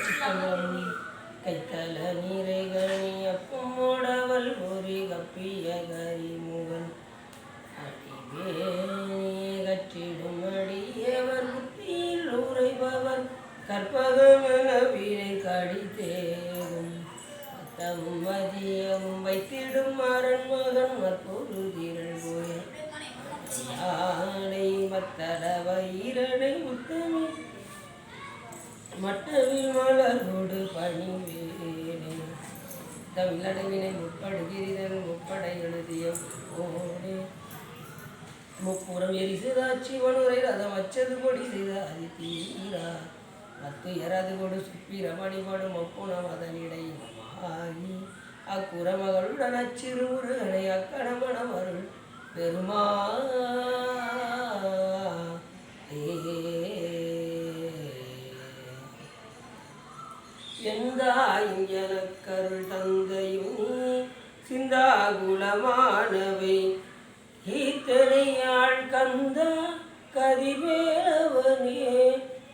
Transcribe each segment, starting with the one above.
சிற்றம்பலம் கைத்தல நீரை கணி அப்புமோடவள் ஒரு கப்பிய கரிமுகன் அடிவே கற்றிடும் அடியவர் புத்தியில் உரைபவர் கற்பகமென வீரை கடித்தேகும் மத்தமும் மதியமும் வைத்திடும் அரண்மகன் மற்பொருதிரள் போய யானை மத்தள வயிரடை உத்தமி மற்றவில் மலரோடு பணிவேனே தமிழடவினை முற்படுகிறதன் முப்படை எழுதிய போனே முப்புறம் எரிசுதாட்சி வனுரை ரதம் அச்சது கொடி செய்த அதி தீரா மத்து எறது கொடு சுப்பிர மணிபடும் ஒப்புணம் அதனிடை ஆகி அக்குறமகளுடன் அச்சிறு முருகனை அக்கணமணம் அருள் பெருமா எந்தாயும் எனக்கருள் தந்தையும் சிந்தாகுலமானவை ஈத்தனையாள் கந்தா கதிவேலவனே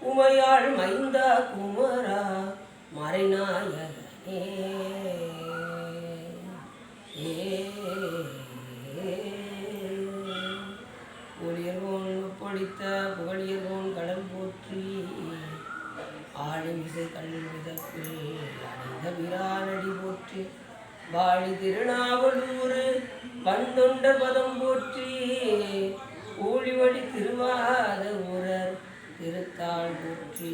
உமையாள் மைந்தா குமரா மறைநாயகனே ஒளியர்கோன் பொடித்த புகழியர்கோன் கடல் போற்றி ஆழிமிசை கல்விதற்கு அணிந்த விரானடி போற்றி வாழி திருநாவலூர் பண்டொண்ட பதம் போற்றி ஊழிவடி திருவாத ஊரர் திருத்தாள் போற்றி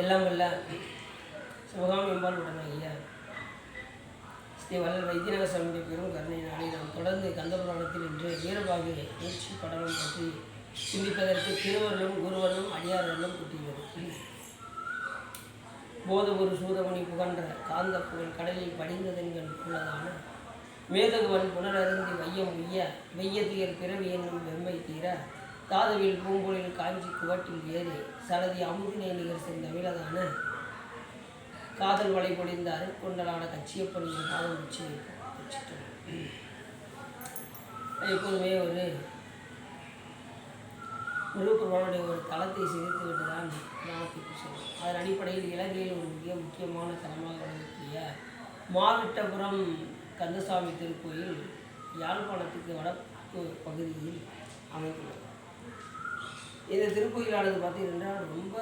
எல்லாம் வல்ல சிவகாமி அம்பாள் உடனே ஸ்ரீ வல்லல் வைத்தியநாத சுவாமியுடைய பெரும் கருணையினாலே நாம் தொடர்ந்து கந்தபுராணத்தில் இன்று வீரபாகு நீட்சி படலம் பற்றி சிந்திப்பதற்கு திருவர்களும் குருவர்களும் அடியார்களும் கூட்டியுள்ளது. போதகுரு சூதமணி புகன்ற காந்த புகழ் கடலில் படிந்ததென்கள் உள்ளதான மேதகுவன் புனரருந்தி வையம் உய்ய வெய்யதியர் பிறவி என்னும் வெம்மை தீர தாதவில் பூம்பொழில் காஞ்சி குவட்டில் ஏறி சலதி அமுதினை நிகர் சென்றவிழதான காதல் வலை பொழிந்த அருட்கொண்டலான கச்சியப்பணியின் பாதம் வச்சு வச்சுட்டோம். எப்போதுமே ஒரு முருகப்பெருமானுடைய ஒரு தளத்தை சிதைத்து விட்டு தான் கிராமத்துக்கு சொல்லும். அதன் அடிப்படையில் இலங்கையில் ஒரு மிக முக்கியமான தலமாக விளங்கக்கூடிய மாவிட்டபுரம் கந்தசாமி திருக்கோயில் யாழ்ப்பாணத்துக்கு வடக்கு பகுதியில் அமைந்துள்ளது. இந்த திருக்கோயிலானது பார்த்தீங்கன்னா ரொம்ப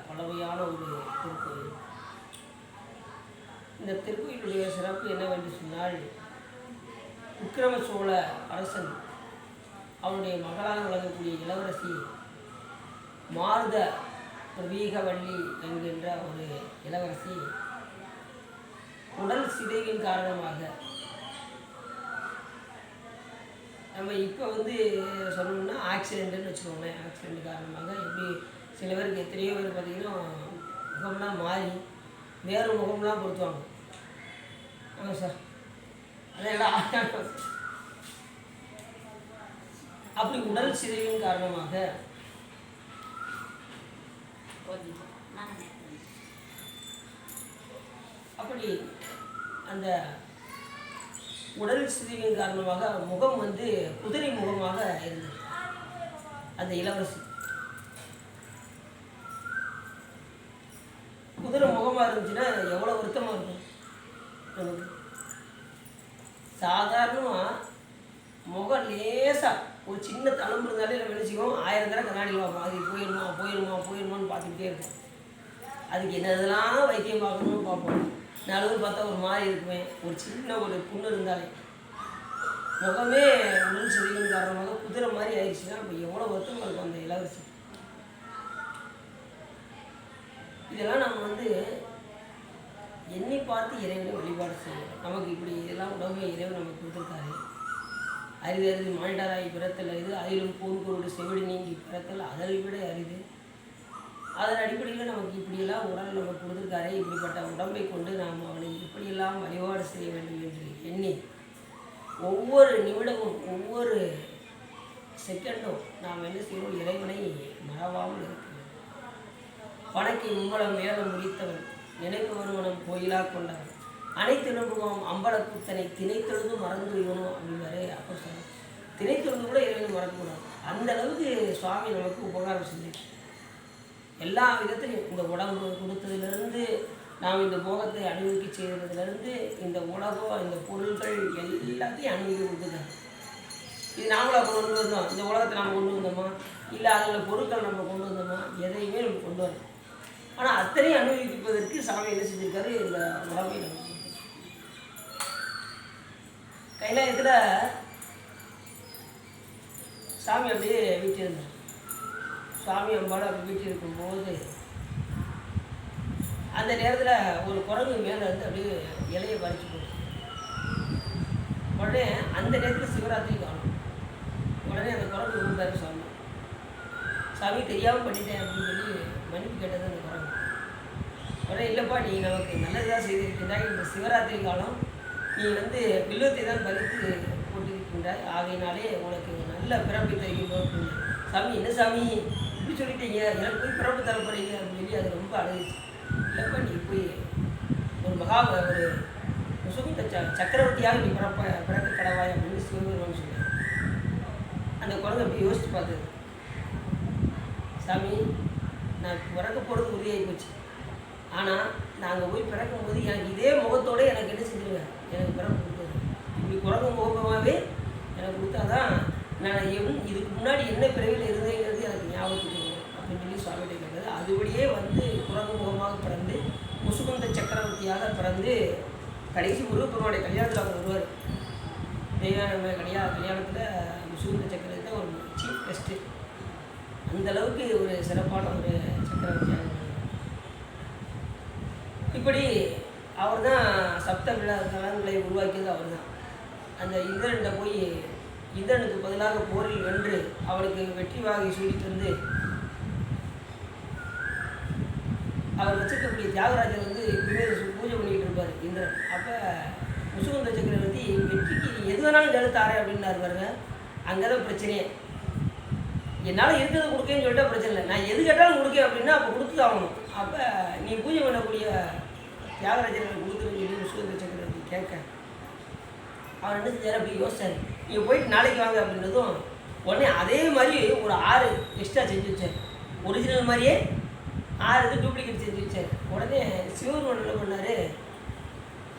பழமையான ஒரு திருக்கோயில். இந்த திருக்கோயிலுடைய சிறப்பு என்னவென்று சொன்னால், விக்கிரம சோழ அரசன் அவனுடைய மகளாக விளங்கக்கூடிய இளவரசி மாருத பிரவீகவள்ளி என்கின்ற ஒரு இளவரசி உடல் சிதைவின் காரணமாக, நம்ம இப்போ சொல்லணும்னா ஆக்சிடென்ட்டுன்னு வச்சுக்கோங்களேன். ஆக்சிடென்ட் காரணமாக எப்படி சில பேருக்கு எத்தனையோ பேர் பார்த்திங்கன்னா முகம்லாம் மாறி வேறு முகம்லாம் பொறுத்துவாங்க. ஆமாம் சார், அதெல்லாம் அப்படி உடல் சிதைவின் காரணமாக அப்படி அந்த உடல் சிதைவின் காரணமாக முகம் குதிரை முகமாக இருந்தது. அந்த இளவரசி குதிரை முகமாக இருந்துச்சுன்னா எவ்வளோ வருத்தமாக இருக்கும் நமக்கு. சாதாரணமாக முகம் லேசாக ஒரு சின்ன தழும்பு இருந்தாலே நம்ம நினச்சிக்கோம் 1000 தடவை கண்ணாடி பார்ப்போம். அது போயிடுமான்னு பார்த்துக்கிட்டே இருக்கும். அதுக்கு என்னதெல்லாம் வைத்தியம் பார்க்கணும்னு பார்ப்போம். 4 பேர் பார்த்தா ஒரு மாதிரி இருக்குமே. ஒரு சின்ன ஒரு புண்ணு இருந்தாலே முகமே உடல் சிதைவின் காரணமாக குதிரை மாதிரி ஆயிடுச்சுன்னா இப்போ எவ்வளோ வருத்தமாக இருக்கும் அந்த இளவரசி. இதெல்லாம் நம்ம எண்ணி பார்த்து இறைவனை வழிபாடு செய்யணும். நமக்கு இப்படி இதெல்லாம் உடம்பை இறைவன் நமக்கு கொடுத்துருக்காரு. அரிது மானிடராகி பிறத்தல் அரிது, அதிலும் பூங்குருடு செவிடு நீங்கி பிறத்தல் அதனை விட அரிது. அதன் அடிப்படையில் நமக்கு இப்படியெல்லாம் உடல் நமக்கு கொடுத்துருக்காரே, இப்படிப்பட்ட உடம்பை கொண்டு நாம் அவனை இப்படியெல்லாம் வழிபாடு செய்ய வேண்டும் என்று எண்ணி ஒவ்வொரு நிமிடமும் ஒவ்வொரு செகண்டும் நாம் என்ன செய்யணும், இறைவனை மறவாமல் இருக்க வேண்டும். பணக்கை மும்பலம் மேலம் முடித்தவன் நினைப்பு வருவனம் கோயிலா கொண்டவன் அனைத்து நம்புவோம் அம்பலக்குத்தனை திணைத்தொழுது மறந்து இவனும் அப்படின்னாரு. அப்போ சார் திணைத்தொழுது கூட இறைவனை மறக்கக்கூடாது. அந்த அளவுக்கு சுவாமி நமக்கு உபகாரம் செஞ்சிருக்கு. எல்லா விதத்திலையும் இந்த உடம்பு கொடுத்ததுலேருந்து நாம் இந்த போகத்தை அனுபவிக்க செய்கிறதுலேருந்து இந்த உலகம் இந்த பொருள்கள் எல்லாத்தையும் அனுபவிக்க கொடுத்துட்டாங்க. இது நாமளாக கொண்டு வந்தோம், இந்த உலகத்தை நாம் கொண்டு வந்தோமா, இல்லை அதில் பொருட்கள் நம்ம கொண்டு வந்தோமா, எதையுமே நம்ம கொண்டு வரோம். ஆனால் அத்தனையும் அனுபவிப்பதற்கு சாமி என்ன செஞ்சுருக்காரு, இந்த உடம்பை நம்ம கைலாயத்தில் சாமி அப்படியே வீட்டிருந்தார். சுவாமி அம்பாள் அப்படி வீட்டில் இருக்கும்போது அந்த நேரத்தில் ஒரு குரங்கு மேலே இருந்து அப்படியே இலையை பறிச்சு போச்சு. உடனே அந்த நேரத்தில் சிவராத்திரி காணும். உடனே அந்த குரங்கு விழுந்தாரு சாமி. சாமி தெரியாமல் பண்ணிட்டேன் அப்படின்னு சொல்லி மன்னிப்பு கேட்டது அந்த குரங்கு. உடனே இல்லைப்பா, நீ நமக்கு நல்லதாக செய்திருக்கின்றாய், இந்த சிவராத்திரி காலம் நீ வில்வத்தை தான் பறித்து போட்டிருக்கின்றாய், ஆகையினாலே உனக்கு நல்ல பிறப்பை தருகின்றோம் அப்படின்னு. சாமி என்ன சாமி இப்படி சொல்லிட்டீங்க, எனக்கு போய் பிறப்பு தரப்படுறீங்க அப்படின்னு சொல்லி அது ரொம்ப அழகுச்சு. இல்லைப்பா, நீ போய் ஒரு முசுகுந்த சக்கரவர்த்தியாக நீ பிறக்க கடவாய் அப்படின்னு சிவபெருமான் சொன்னார். அந்த குழந்தை அப்படி யோசிச்சு பார்த்தது. சாமி, நான் பிறக்க போகிறது உறுதியாகி போச்சு. ஆனால் நாங்கள் போய் பிறக்கும்போது எனக்கு இதே முகத்தோடு எனக்கு என்ன செஞ்சுருங்க, எனக்கு பிறப்பு கொடுத்தது இப்படி குரங்கு முகமாகவே எனக்கு கொடுத்தாதான் நான் இதுக்கு முன்னாடி என்ன பிறவியில் இருந்தேங்கிறது எனக்கு ஞாபகத்துக்கு அப்படின்னு சொல்லி சுவாமிகிட்ட கேட்டது. அதுபடியே குரங்கு முகமாக பிறந்து முசுகுந்த சக்கரவர்த்தியாக பிறந்து கடைசி முருகப்பெருமானுடைய கல்யாணத்தில் அவர் வருவார். தெய்வான கல்யாணத்தில் முசுகுந்த சக்கரவர்த்தி தான் ஒரு சீஃப் கெஸ்ட்டு. அந்தளவுக்கு ஒரு சிறப்பான ஒரு சக்கரவர்த்தியாக. இப்படி அவர் தான் சப்த கலங்களை உருவாக்கியது அவர் தான். அந்த இந்திரன்கிட்ட போய் இந்திரனுக்கு பதிலாக போரில் வென்று அவனுக்கு வெற்றி வாகை சூடிட்டு அவர் வச்சிருக்கக்கூடிய தியாகராஜர் எப்பவுமே பூஜை பண்ணிக்கிட்டு இருப்பார் இந்திரன். அப்போ முசுகுந்த சக்கரவர்த்தி வெற்றிக்கு எது வேணாலும் கழுத்தாரே அப்படின்னாரு பாருங்க. அங்கே தான் பிரச்சனையே. என்னால் இருக்கிறத கொடுக்கேன்னு சொல்லிட்டா பிரச்சனை இல்லை, நான் எது கேட்டாலும் கொடுக்கேன் அப்படின்னா அப்போ கொடுத்து ஆகணும். அப்போ நீ பூஜை பண்ணக்கூடிய தியாகராஜர்கள் கொடுக்குறேன்னு சொல்லி முசுகுந்த சக்கரவர்த்தி கேட்க அவர் என்ன செஞ்சார், அப்படி யோசிச்சார். நீங்கள் போயிட்டு நாளைக்கு வாங்க அப்படின்றதும் உடனே அதே மாதிரி ஒரு 6 எக்ஸ்ட்ரா செஞ்சு வச்சார். ஒரிஜினல் மாதிரியே 6 டூப்ளிகேட் செஞ்சு வச்சார். உடனே சிவபெருமான் என்ன பண்ணார்,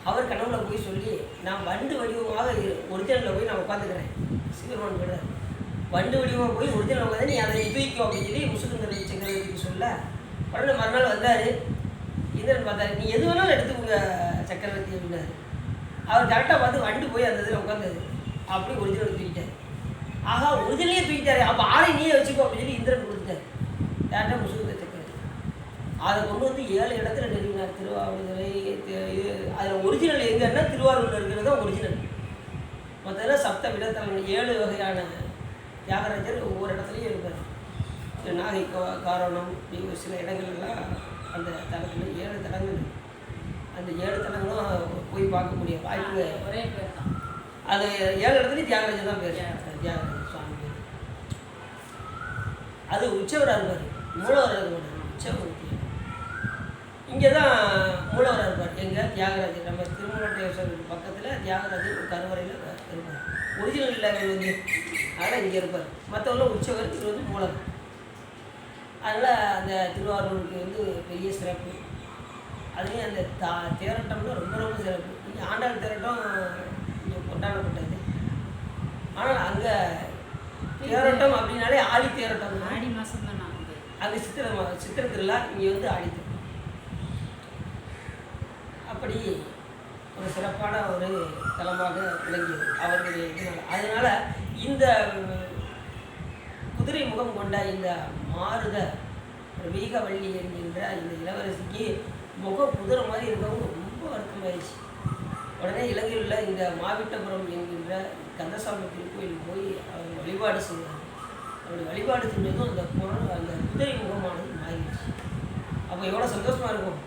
அவர் கனவுல போய் சொல்லி நான் வண்டு வடிவமாக ஒரிஜினலில் போய் நான் உட்காந்துக்கிறேன். சிவபெருமான் சொல்கிறார், வண்டு வடிவமாக போய் ஒரிஜினல் உட்காந்து நீ அதை தூக்கிக்கும் அப்படின்னு சொல்லி முசுகுந்த சக்கரவர்த்திக்கு சொல்ல உடனே மறுநாள் வந்தார். இந்திரன் பார்த்தாரு, நீ எது வேணாலும் எடுத்துக்கோங்க சக்கரவர்த்தி அப்படின்னாரு. அவர் கரெக்டாக பார்த்து வண்டு போய் அந்த இதில் உட்காந்தது. அப்படி ஒரிஜினல் தூக்கிட்டார். ஆகா, ஒரிஜினலே தூக்கிட்டாரு, அப்போ ஆளை நீயே வச்சுக்கோ அப்படின்னு சொல்லி இந்திரன் கொடுத்துட்டார். டேரக்டாக முசுகுந்த சக்கரவர்த்தி அதை கொண்டு 7 இடத்துல நிறுவினார். திருவாவூரை அதில் ஒரிஜினல் எங்கன்னா திருவாரூரில் இருக்கிறது தான் ஒரிஜினல். மற்றதெல்லாம் சப்த விடத்தலங்கள் 7 வகையான தியாகராஜர் ஒவ்வொரு இடத்துலையும் இருப்பார். நாகை காரணம் இப்படி சில இடங்கள்லாம் அந்த தலத்தில் 7 தலங்கள். அந்த 7 தலங்களும் போய் பார்க்கக்கூடிய வாய்ப்பு ஒரே பேர் தான். அது 7 இடத்துலையும் தியாகராஜர் தான் பேர். தியாகராஜர் சுவாமி பேர். அது உற்சவராக இருப்பார், மூலவராக இருப்பார். உற்சவர் இங்கே தான் மூலவராக இருப்பார். எங்கள் தியாகராஜர் நம்ம திருமணேஸ்வரருக்கு பக்கத்தில் தியாகராஜர் ஒரு கருவறையில் இருப்பார். ஒரிஜினல் இல்லாமல் அதனால் இங்கே இருப்பார். மற்றவங்களும் உற்சவர், இது மூலவர். அதனால் அந்த திருவாரூருக்கு பெரிய சிறப்பு. அதுலேயும் அந்த தேரோட்டம்னா ரொம்ப ரொம்ப சிறப்பு. இங்கே ஆண்டாள் தேரோட்டம் இங்கே கொண்டாடப்பட்டது. ஆனால் அங்கே தேரோட்டம் அப்படின்னாலே ஆடி தேரோட்டம். ஆடி மாதம் தான் அங்கே சித்திரை திருவிழா, இங்கே ஆடி. அப்படி ஒரு சிறப்பான ஒரு தலமாக விளங்கியது அவர்களுடைய இதனால். அதனால் இந்த குதிரை முகம் கொண்ட இந்த மாருத வீகவள்ளி என்கின்ற இந்த இளவரசிக்கு முகம் குதிரை மாதிரி இருக்கவும் ரொம்ப வருத்தமாயிடுச்சு. உடனே இலங்கையில் உள்ள இந்த மாவிட்டபுரம் என்கின்ற கந்தசாமி திருக்கோயிலுக்கு போய் அவர் வழிபாடு செய்தார். அவருடைய வழிபாடு செஞ்சதும் அந்த குதிரை முகமானது மாறிடுச்சு. அப்போ எவ்வளோ சந்தோஷமாக இருக்கும்.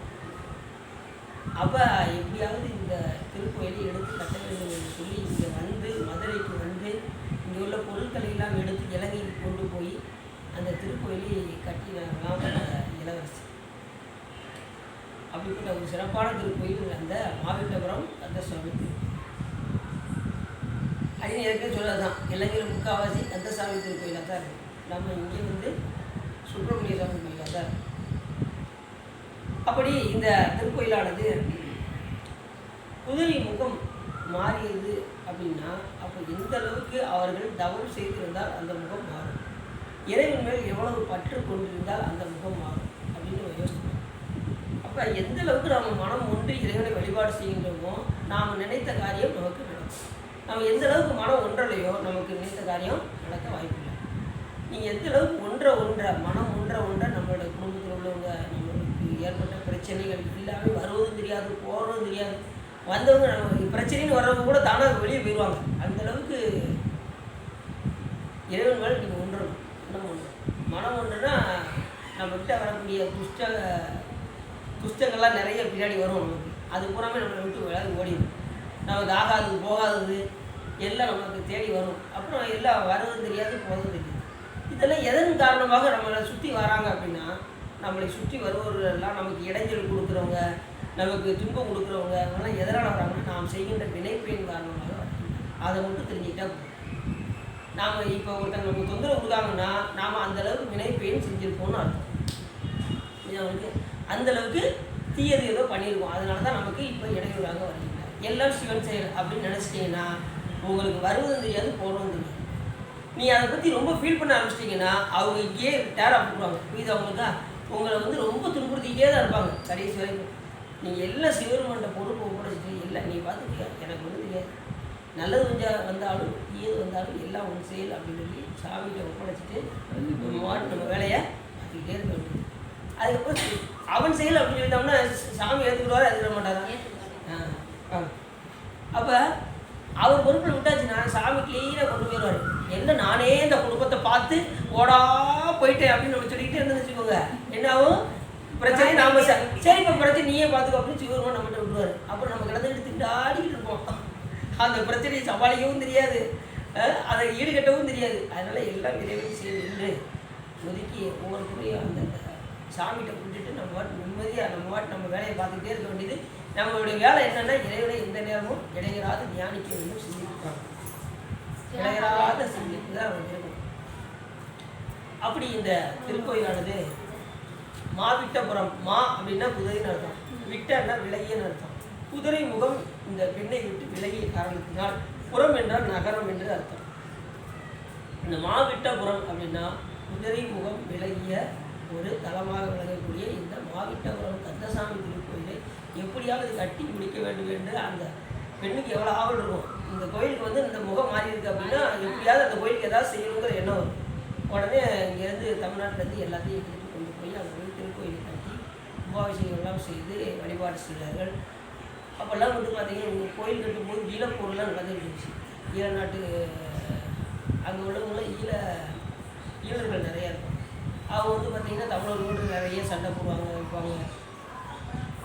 அப்போ எப்படியாவது இந்த திருக்கோயிலை எடுத்து கட்ட வேண்டும் என்று சொல்லி இங்கே மதுரைக்கு இங்கே உள்ள பொருட்களை எல்லாம் எடுத்து இலங்கைக்கு கொண்டு போய் அந்த திருக்கோயிலை கட்டினாங்களாம் இளவரசி. அப்படிப்பட்ட ஒரு சிறப்பான திருக்கோயில் அந்த மாவிட்டபுரம் கந்தசாமி திருக்கோயில். அப்படின்னு ஏற்கனவே சொல்லதான் இளைஞர் முக்காவாசி கந்தசாமி திருக்கோயிலாக தான் இருக்குது. நம்ம இங்கே வந்து சுப்பிரமணிய சாமி கோயிலாக தான் இருக்குது. அப்படி இந்த திருக்கோயிலானது குதிரை முகம் மாறியது அப்படின்னா அப்போ எந்த அளவுக்கு அவர்கள் தவம் செய்திருந்தால் அந்த முகம் மாறும், இறைவன் மேல் எவ்வளவு பற்று கொண்டிருந்தால் அந்த முகம் மாறும் அப்படின்னு நம்ம யோசிக்கணும். அப்போ எந்த அளவுக்கு நம்ம மனம் ஒன்றி இறைவனை வழிபாடு செய்கின்றோமோ நாம் நினைத்த காரியம் நமக்கு நடக்கும். நம்ம எந்த அளவுக்கு மனம் ஒன்றலையோ நமக்கு நினைத்த காரியம் நடக்க வாய்ப்பில்லை. நீங்கள் எந்த அளவுக்கு ஒன்றை மனம் ஒன்றை நம்மளோட குடும்பத்தில் உள்ளவங்க நம்மளுக்கு ஏற்பட்ட பிரச்சனைகள் எல்லாமே வருவதும் தெரியாது, போகிறதும் தெரியாது. வந்தவங்க நம்ம பிரச்சனைன்னு வர்றவங்க கூட தானாக வெளியே போயிடுவாங்க. அந்தளவுக்கு இறைவன் மேல் நீங்கள் ஒன்றணும். மனம் ஒன்றுனா நம்மகிட்ட வரக்கூடிய துஷ்டங்கள்லாம் நிறைய பின்னாடி வரும் நமக்கு. அது பூராமே நம்மளை விட்டு விளையாடி ஓடிடும். நமக்கு ஆகாதது போகாதது எல்லாம் நமக்கு தேடி வரும். அப்புறம் எல்லாம் வருவதும் தெரியாது, போவதும் தெரியாது. இதெல்லாம் எதன் காரணமாக நம்மளை சுற்றி வராங்க அப்படின்னா, நம்மளை சுற்றி வருபவர்களெல்லாம் நமக்கு இடைஞ்சல் கொடுக்குறவங்க, நமக்கு துன்பம் கொடுக்குறவங்க, அவங்களாம் எதனால் வராங்கன்னா நாம் செய்கின்ற வினைப்பெயின் காரணமாக வராங்க. அதை மட்டும் தெரிஞ்சுக்கிட்டா போதும். நாம் இப்போ ஒருத்தங்க நமக்கு தொந்தரவு கொடுக்காங்கன்னா நாம் அந்தளவுக்கு வினைப்பெயின் செஞ்சுருப்போம்னு அர்த்தம். அவங்களுக்கு அந்தளவுக்கு தீயது ஏதோ பண்ணியிருக்கோம். அதனால தான் நமக்கு இப்போ இடையூறாக வருகிறாங்க. எல்லாம் சிவன் செயல் அப்படின்னு நினச்சிட்டிங்கன்னா உங்களுக்கு வருவதும் தெரியாது, போகிறதும் தெரியாது. நீ அதை பற்றி ரொம்ப ஃபீல் பண்ண ஆரம்பிச்சிட்டிங்கன்னா அவங்க இங்கேயே டேராக போடுவாங்க. இது அவங்களுக்கு உங்களை வந்து ரொம்ப துன்புறுத்திக்கிட்டே தான் இருப்பாங்க கடைசி வரைக்கும். நீங்கள் எல்லாம் சிவருமன்ட்ட பொறுப்பு ஒப்படைச்சிட்டு இல்லை நீ பார்த்துக்கியா, எனக்கு ஒன்றும் தெரியாது, நல்லது கொஞ்சம் வந்தாலும் தீயது வந்தாலும் எல்லாம் ஒன்று செயல் அப்படின்னு சொல்லி சாமிகிட்ட ஒப்படைச்சிட்டு நம்ம வேலையை பார்த்துக்கிட்டே இருக்க வேண்டியது. அதுக்கப்புறம் அவன் செயல் அப்படின்னு சொல்லிட்டோம்னா சாமி ஏற்றுக்கிடுவார், ஏற்றுக்க மாட்டாரா? அப்போ அவர் பொறுப்பில் விட்டாச்சுன்னா சாமி கிளீனாக கொண்டு போயிடுவார். என்ன நானே இந்த குடும்பத்தை பார்த்து ஓடா போயிட்டேன் அப்படின்னு நம்ம சொல்லிக்கிட்டே இருந்து வச்சுக்கோங்க, என்னாவும் பிரச்சனை நாம சரி இப்போ பிரச்சனை நீயே பார்த்துக்கோ அப்படின்னு சிவருமா நம்மகிட்ட விடுவார். அப்புறம் நம்ம கிடந்துட்டு திண்டாடிக்கிட்டு இருப்போம். அந்த பிரச்சனையை சமாளிக்கவும் தெரியாது, அதை ஈடுகட்டவும் தெரியாது. அதனால் எல்லாம் இறைவன் செய்து ஒதுக்கி ஒவ்வொருத்தரையும் அந்த சாமிகிட்ட விட்டுட்டு நம்ம வாட்டு நிம்மதியாக நம்ம வேலையை பார்த்துக்கிட்டே இருக்க வேண்டியது. நம்மளுடைய வேலை என்னென்னா இறைவனை எந்த நேரமும் இடையராது தியானிக்க வேண்டும், சிந்திப்பாங்க. இடையராத சிந்திப்பு தான் அவங்க இருக்கணும். அப்படி இந்த திருக்கோயிலானது மாவிட்டபுரம், மா அப்படின்னா குதிரைன்னு அர்த்தம், விட்டன்னா விலகியன்னு அர்த்தம். குதிரை முகம் இந்த பெண்ணை விட்டு விலகிய காரணத்தினால் புறம் என்றால் நகரம் என்று அர்த்தம். இந்த மாவிட்டபுரம் அப்படின்னா குதிரை முகம் விலகிய ஒரு தலமாக விளங்கக்கூடிய இந்த மாவிட்டபுரம் கந்தசாமி திருக்கோயிலை எப்படியாவது கட்டி முடிக்க வேண்டும் என்று அந்த பெண்ணுக்கு எவ்வளோ ஆவல் இருக்கும். இந்த கோயிலுக்கு வந்து இந்த முகம் மாறி இருக்கு அப்படின்னா எப்படியாவது அந்த கோயிலுக்கு ஏதாவது செய்யணுங்கிற எண்ணம் வரும். உடனே இங்கேருந்து தமிழ்நாட்டிலேருந்து எல்லாத்தையும் எடுத்துகிட்டு கொண்டு போய் அந்த கோயில் திருக்கோயிலை கட்டி கும்பாபிஷேகம்லாம் செய்து வழிபாடு செய்கிறார்கள். அப்போல்லாம் வந்து பார்த்திங்கன்னா கோயில் கட்டும்போது ஈழப்போர்லாம் நடந்துட்டு இருந்துச்சு. ஈழ நாட்டு அங்கே உள்ளவங்களாம் ஈழர்கள் நிறையா இருக்கும். அவங்க வந்து பார்த்திங்கன்னா தமிழர்களோடு நிறைய சண்டை போடுவாங்க, வைப்பாங்க.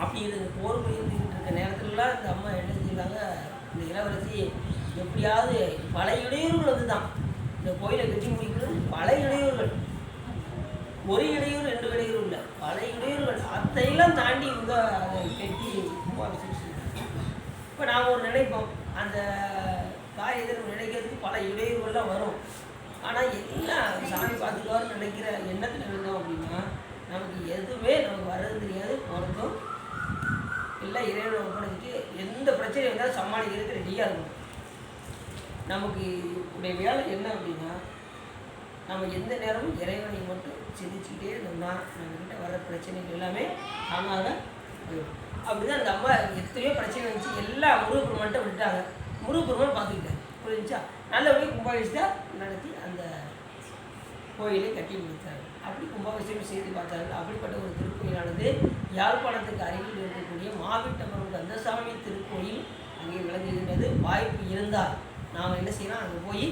அப்படி இது போர் புரிந்துக்கிட்டு இருக்க நேரத்துலலாம் இந்த அம்மா என்ன செஞ்சாங்க, இந்த இளவரசி எப்படியாவது பல இடையூறுகள் வந்து தான் இந்த கோயிலை கட்டி முடிக்கிறது. பல இடையூறுகள், ஒரு இடையூறு ரெண்டு இடையூறு இல்லை, பல இடையூறுகள். அதையெல்லாம் தாண்டி இவங்க அதை கட்டி கும்பாபிஷேகம். இப்போ நாம் ஒரு நினைப்போம், அந்த காரியத்தை நம்ம நினைக்கிறதுக்கு பல இடையூறுகள்லாம் வரும். ஆனால் எல்லாம் சாமி பார்த்துக்குவாருன்னு நினைக்கிற எண்ணத்தில் இருந்தோம் அப்படின்னா நமக்கு எதுவுமே நமக்கு வர்றது தெரியாது, போகிறதும் எல்லாம் இறைவனை ஒப்படைச்சிட்டு எந்த பிரச்சனையும் இருந்தாலும் சமாளிக்கிறதுக்கு ரெடியாக இருக்கணும். நமக்கு உடைய வேலை என்ன அப்படின்னா நம்ம எந்த நேரமும் இறைவனை மட்டும் சிந்திச்சுக்கிட்டே இருந்தோம்னா நம்மக்கிட்ட வர பிரச்சனைகள் எல்லாமே தானாக போயிடும். அப்படி தான் அந்த அம்மா எத்தனையோ பிரச்சனை வந்துச்சு, எல்லா முருகப்பெருமான்ட்ட விட்டாங்க. முருகப்பெருமான் பார்த்துக்கிட்டார், புரிஞ்சுச்சா? நல்லபடியாக கும்பாபிஷேகம் நடத்தி அந்த கோயிலை கட்டி முடித்தார். அப்படி கும்பாபிஷேகம் செய்து பார்த்தார்கள். அப்படிப்பட்ட ஒரு திருக்கோயிலானது யாழ்ப்பாணத்துக்கு அருகில் இருக்கக்கூடிய மாவிட்டபுரம் கந்தசாமி திருக்கோயில் அங்கே விளங்குகின்றது. வாய்ப்பு இருந்தால் நாம் என்ன செய்யலாம், அங்கே போய்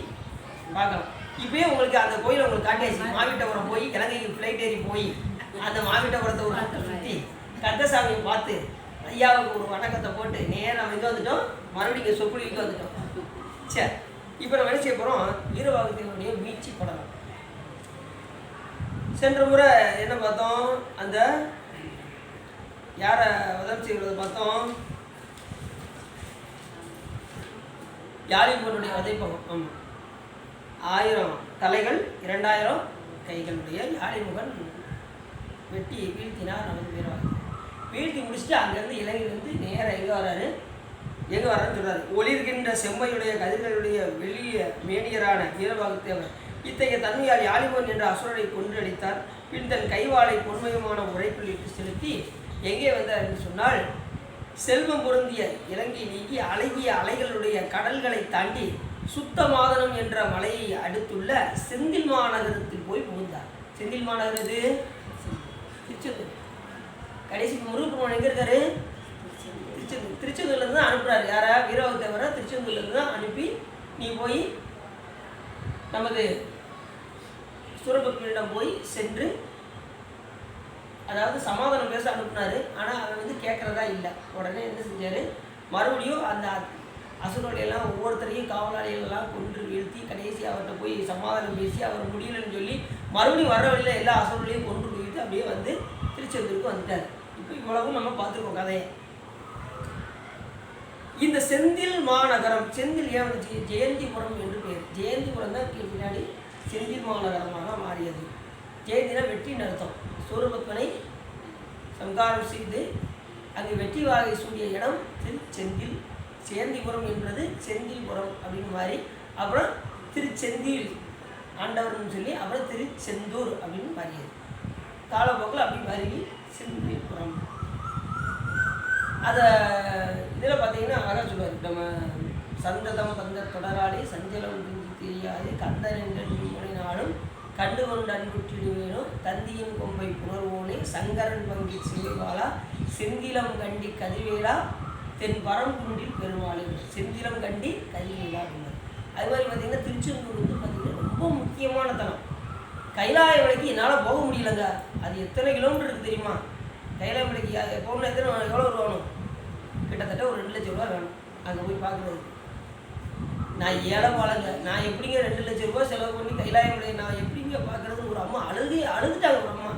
பார்க்கலாம். இப்போயே உங்களுக்கு அந்த கோயில் உங்களுக்கு காட்டியாச்சு. மாவிட்டபுரம் போய் இலங்கைக்கு ஃப்ளைட் ஏறி போய் அந்த மாவிட்டபுரத்தை ஒரு சுற்றி சுற்றி கந்தசாமியை பார்த்து ஐயாவுக்கு ஒரு வணக்கத்தை போட்டு நேராக எங்கே வந்துட்டோம், மறுபடியும் இங்கே சொக்குழிக்கு வந்துட்டோம். சரி, இப்போ நம்ம என்ன செய்ய போகிறோம், வீரவாகத்தினுடைய மீட்சி படம். சென்ற முறை என்ன பார்த்தோம், அந்த யாரை வதம் செய்வது பார்த்தோம்? யாழிமுகனுடைய வதைப்பகம். ஆமாம், 1000 தலைகள் 2000 கைகளுடைய யாழிமுகன் வெட்டி வீழ்த்தினார் நமது வீரவாதி. வீழ்த்தி முடிச்சுட்டு அங்கேருந்து இலங்கையில் வந்து நேராக எங்கே வரான்னு சொல்கிறார். ஒளிர்கின்ற செம்மையுடைய கதிர்களுடைய வெளிய மேனியரான வீரபாகுத்தேவர் இத்தகைய தன்மையால் யாழிமுகன் என்ற அசுரனை கொன்றடித்தார். பின் தன் கைவாளை பொன்மயமான உழைப்பில் இட்டு செலுத்தி எங்கே வந்தார் என்று சொன்னால், செல்வம் பொருந்திய இலங்கை நீக்கி அழகிய அலைகளுடைய கடல்களை தாண்டி சுத்தமாதனம் என்ற மலையை அடுத்துள்ள செந்தில் மாநகரத்தில் போய் புகுந்தார். செந்தில் மாநகரம் இது திருச்செந்தூர். கடைசி முருகப்பெருமான் எங்கே இருக்காரு? திருச்செந்தூர்லேருந்து தான் அனுப்புகிறார். யாரா? வீரபாகுத்தேவரை திருச்செந்தூர்லேருந்து தான் அனுப்பி நீ போய் நமது சூரபத்மனிடம் போய் சென்று, அதாவது சமாதானம் பேச அனுப்புனாரு. ஆனால் அவன் வந்து கேட்குறதா இல்லை. உடனே என்ன செஞ்சார்? மறுபடியும் அந்த அசுரர்களெல்லாம் ஒவ்வொருத்தரையும் காவலாளிகளெல்லாம் கொன்று வீழ்த்தி கடைசி அவர்கிட்ட போய் சமாதானம் பேசி அவர் முடியலன்னு சொல்லி மறுபடியும் வர வழியில் எல்லா அசுரர்களையும் கொன்று வீழ்த்தி அப்படியே வந்து திருச்செந்தூருக்கு வந்துட்டார். இப்போ இவ்வளவும் நம்ம பார்த்துருக்கோம் கதையை. இந்த செந்தில் மாநகரம், செந்தில் ஏன் வந்துச்சு? ஜெயந்திபுரம் என்று பெயர். ஜெயந்திபுரம் தான் பின்னாடி செந்தில் மாநகரமாக மாறியது. ஜெயந்தினா வெற்றின்னு அர்த்தம். சூரபத்மனை சங்காரம் செய்து அங்கே வெற்றி வாகை சூடிய இடம் திருச்செந்தில். சேந்திபுரம் என்பது செந்தில்புரம் அப்படின்னு மாறி அப்புறம் திருச்செந்தில் ஆண்டவர்னு சொல்லி அப்புறம் திருச்செந்தூர் அப்படின்னு மாறியது. காலப்போக்கில் அப்படி மாறி செந்தில்புரம். அதை இதில் பார்த்தீங்கன்னா அழகாக சொல்லுவார். நம்ம சந்ததம் தந்த தொடராளி சஞ்சலம் தெரியாது கந்தன் என்ற நாளும் கண்டு கொண்டு அன்புற்றிடுவேனும் தந்தியின் கொம்பை புணர்வோனே சங்கரன் பங்கி சிறுபாலா செந்திலம் கண்டி கதிவேலா தென் பரங்குன்றில் பெருமாளை. செந்திலம் கண்டி கதிவேலா அப்படின்னார். அது மாதிரி பார்த்திங்கன்னா திருச்செந்தூர் வந்து பார்த்திங்கன்னா ரொம்ப முக்கியமான தலம். கைலாய மலைக்கு என்னால் போக முடியலங்க. அது எத்தனை கிலோமீட்டர் இருக்குது தெரியுமா? கைலாய மலைக்கு போகணும் எவ்வளோ வேணும்? கிட்டத்தட்ட ஒரு 2 லட்சம் ரூபா வேணும் அங்கே போய் பார்க்குறது. நான் ஏழை வாழங்க. நான் எப்படிங்க 2 லட்சம் ரூபா செலவு பண்ணி கைலாய மலையை நான் எப்படிங்க பார்க்குறது? ஒரு அம்மா அழுதுட்டாங்க. ஒரு அம்மா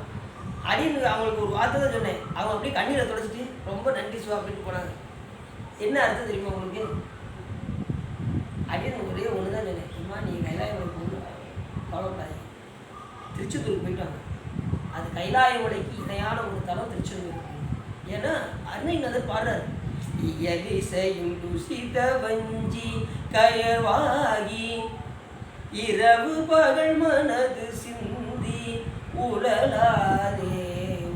அப்படின்னு அவங்களுக்கு ஒரு வார்த்தை தான் சொன்னேன். அவங்க அப்படியே கண்ணீரை தொடச்சிட்டு ரொம்ப நன்றி சிவா அப்படின்ட்டு போனாங்க. என்ன அர்த்தம் தெரியுமா உங்களுக்கு? அப்படின்னு ஒரே ஒன்று தான் சொன்னேன். அம்மா நீங்கள் கைலாய மலைக்கு போகணும், கவலைப்படாது, திருச்செந்தூருக்கு போயிட்டு வாங்க. அது கைலாய மலைக்கு இணையான ஒரு தலம் திருச்செந்தூர். ஏன்னா அன்னைக்கு பாடுறாரு, இயலிசையும் துசித வஞ்சி கயவாகி இரவு பகல் மனது சிந்தி உழலாதே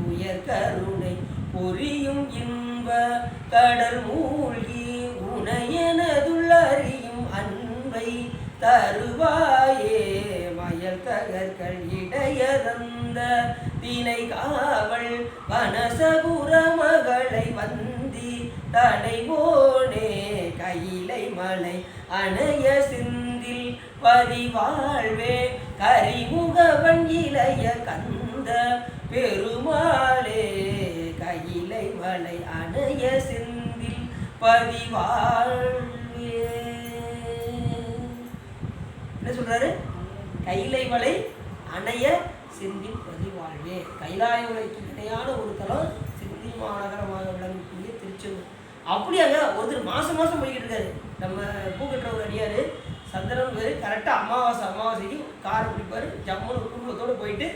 உயர் கருணை பொரியும் இன்ப கடல் மூழ்கி உனையனதுள்ளறியும் அன்பை தருவாயே மயல் தகர்கள் இடையதந்த தினை காவல் வனசபுர மகளை வந்தி தடைவோனே கையிலை மலை அணைய சிந்தில் பதிவாழ்வே கரிமுகவன் இளைய கந்த பெருமாளே கையிலை மலை அணைய சிந்தில் பதிவாழ்வே. என்ன சொல்றாரு? கையிலை மலை அணைய செந்தில் பதிவாழ்வே. கைலாய மலைக்கு இணையான ஒரு தலம் செந்தில் மாநகரமாக விளங்கக்கூடிய திருச்செந்தூர். அப்படியாங்க ஒருத்தர் மாதம் போய்கிட்டு இருக்காரு. நம்ம பூக்கட்டுற ஒரு அடியார் சந்திரன் பேர். கரெக்டாக அமாவாசைக்கு காரை பிடிப்பார். ஜம்முன்னு குடும்பத்தோடு போயிட்டு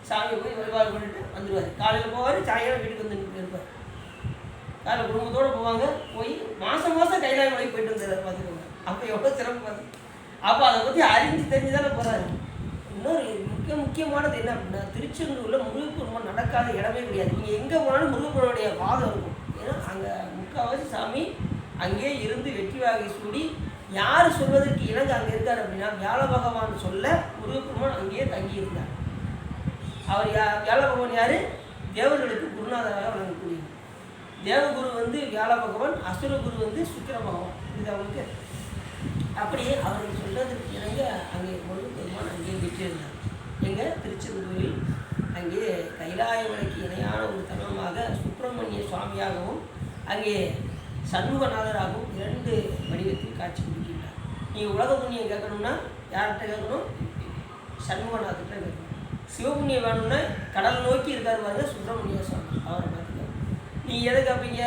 சாமியை போய் வழிபாடு பண்ணிட்டு வந்துடுவார். காலையில் போவார், சாயங்காலம் வீட்டுக்கு வந்து இருப்பார். காலையில் குடும்பத்தோடு போவாங்க. போய் மாதம் கைலாய மலைக்கு போயிட்டு வந்துடுறாரு. பார்த்துக்கோங்க அப்போ எவ்வளோ சிறப்பு பார்த்து. அப்போ அதை பற்றி அறிஞ்சு தெரிஞ்சு தானே போகிறாரு. இன்னொரு முக்கியமானது என்ன அப்படின்னா, திருச்செந்தூரில் முருகப்பெருமான் நடக்காத இடமே கிடையாது. நீங்கள் எங்கே போனாலும் முருகப்பெருமானுடைய வாதம் இருக்கும். ஏன்னா அங்கே முக்கால்வாசி சாமி அங்கேயே இருந்து வெற்றி வாகை சூடி யார் சொல்வதற்கு இணங்க அங்கே இருக்கார் அப்படின்னா, வியாழ பகவான் சொல்ல முருகப்பெருமான் அங்கேயே தங்கி இருந்தார். அவர் வியாழ பகவான் யார்? தேவர்களுக்கு குருநாதராக வழங்கக்கூடிய தேவகுரு வந்து வியாழ பகவான், அசுர குரு வந்து சுக்கிர பகவான். இது அவங்களுக்கு அப்படியே அவர்கள் சொல்றதுக்கு இணங்க அங்கே முருகப்பெருமான் அங்கேயே விட்டிருந்தார். எங்கள் திருச்செந்தூரில் அங்கே கைலாய மலைக்கு இணையான ஒரு தலமாக சுப்பிரமணிய சுவாமியாகவும் அங்கே சண்முகநாதராகவும் 2 வடிவத்தில் காட்சி கொடுக்கின்றார். நீங்கள் உலக புண்ணியம் கேட்கணும்னா யார்கிட்ட கேட்கணும்? சண்முகநாதர்கிட்ட கேட்கணும். சிவபுண்ணியம் வேணும்னா கடல் நோக்கி இருக்கார் பாருங்க சுப்பிரமணிய சுவாமி, அவரை பார்த்துக்கணும். நீங்கள் எதை கேட்பீங்க?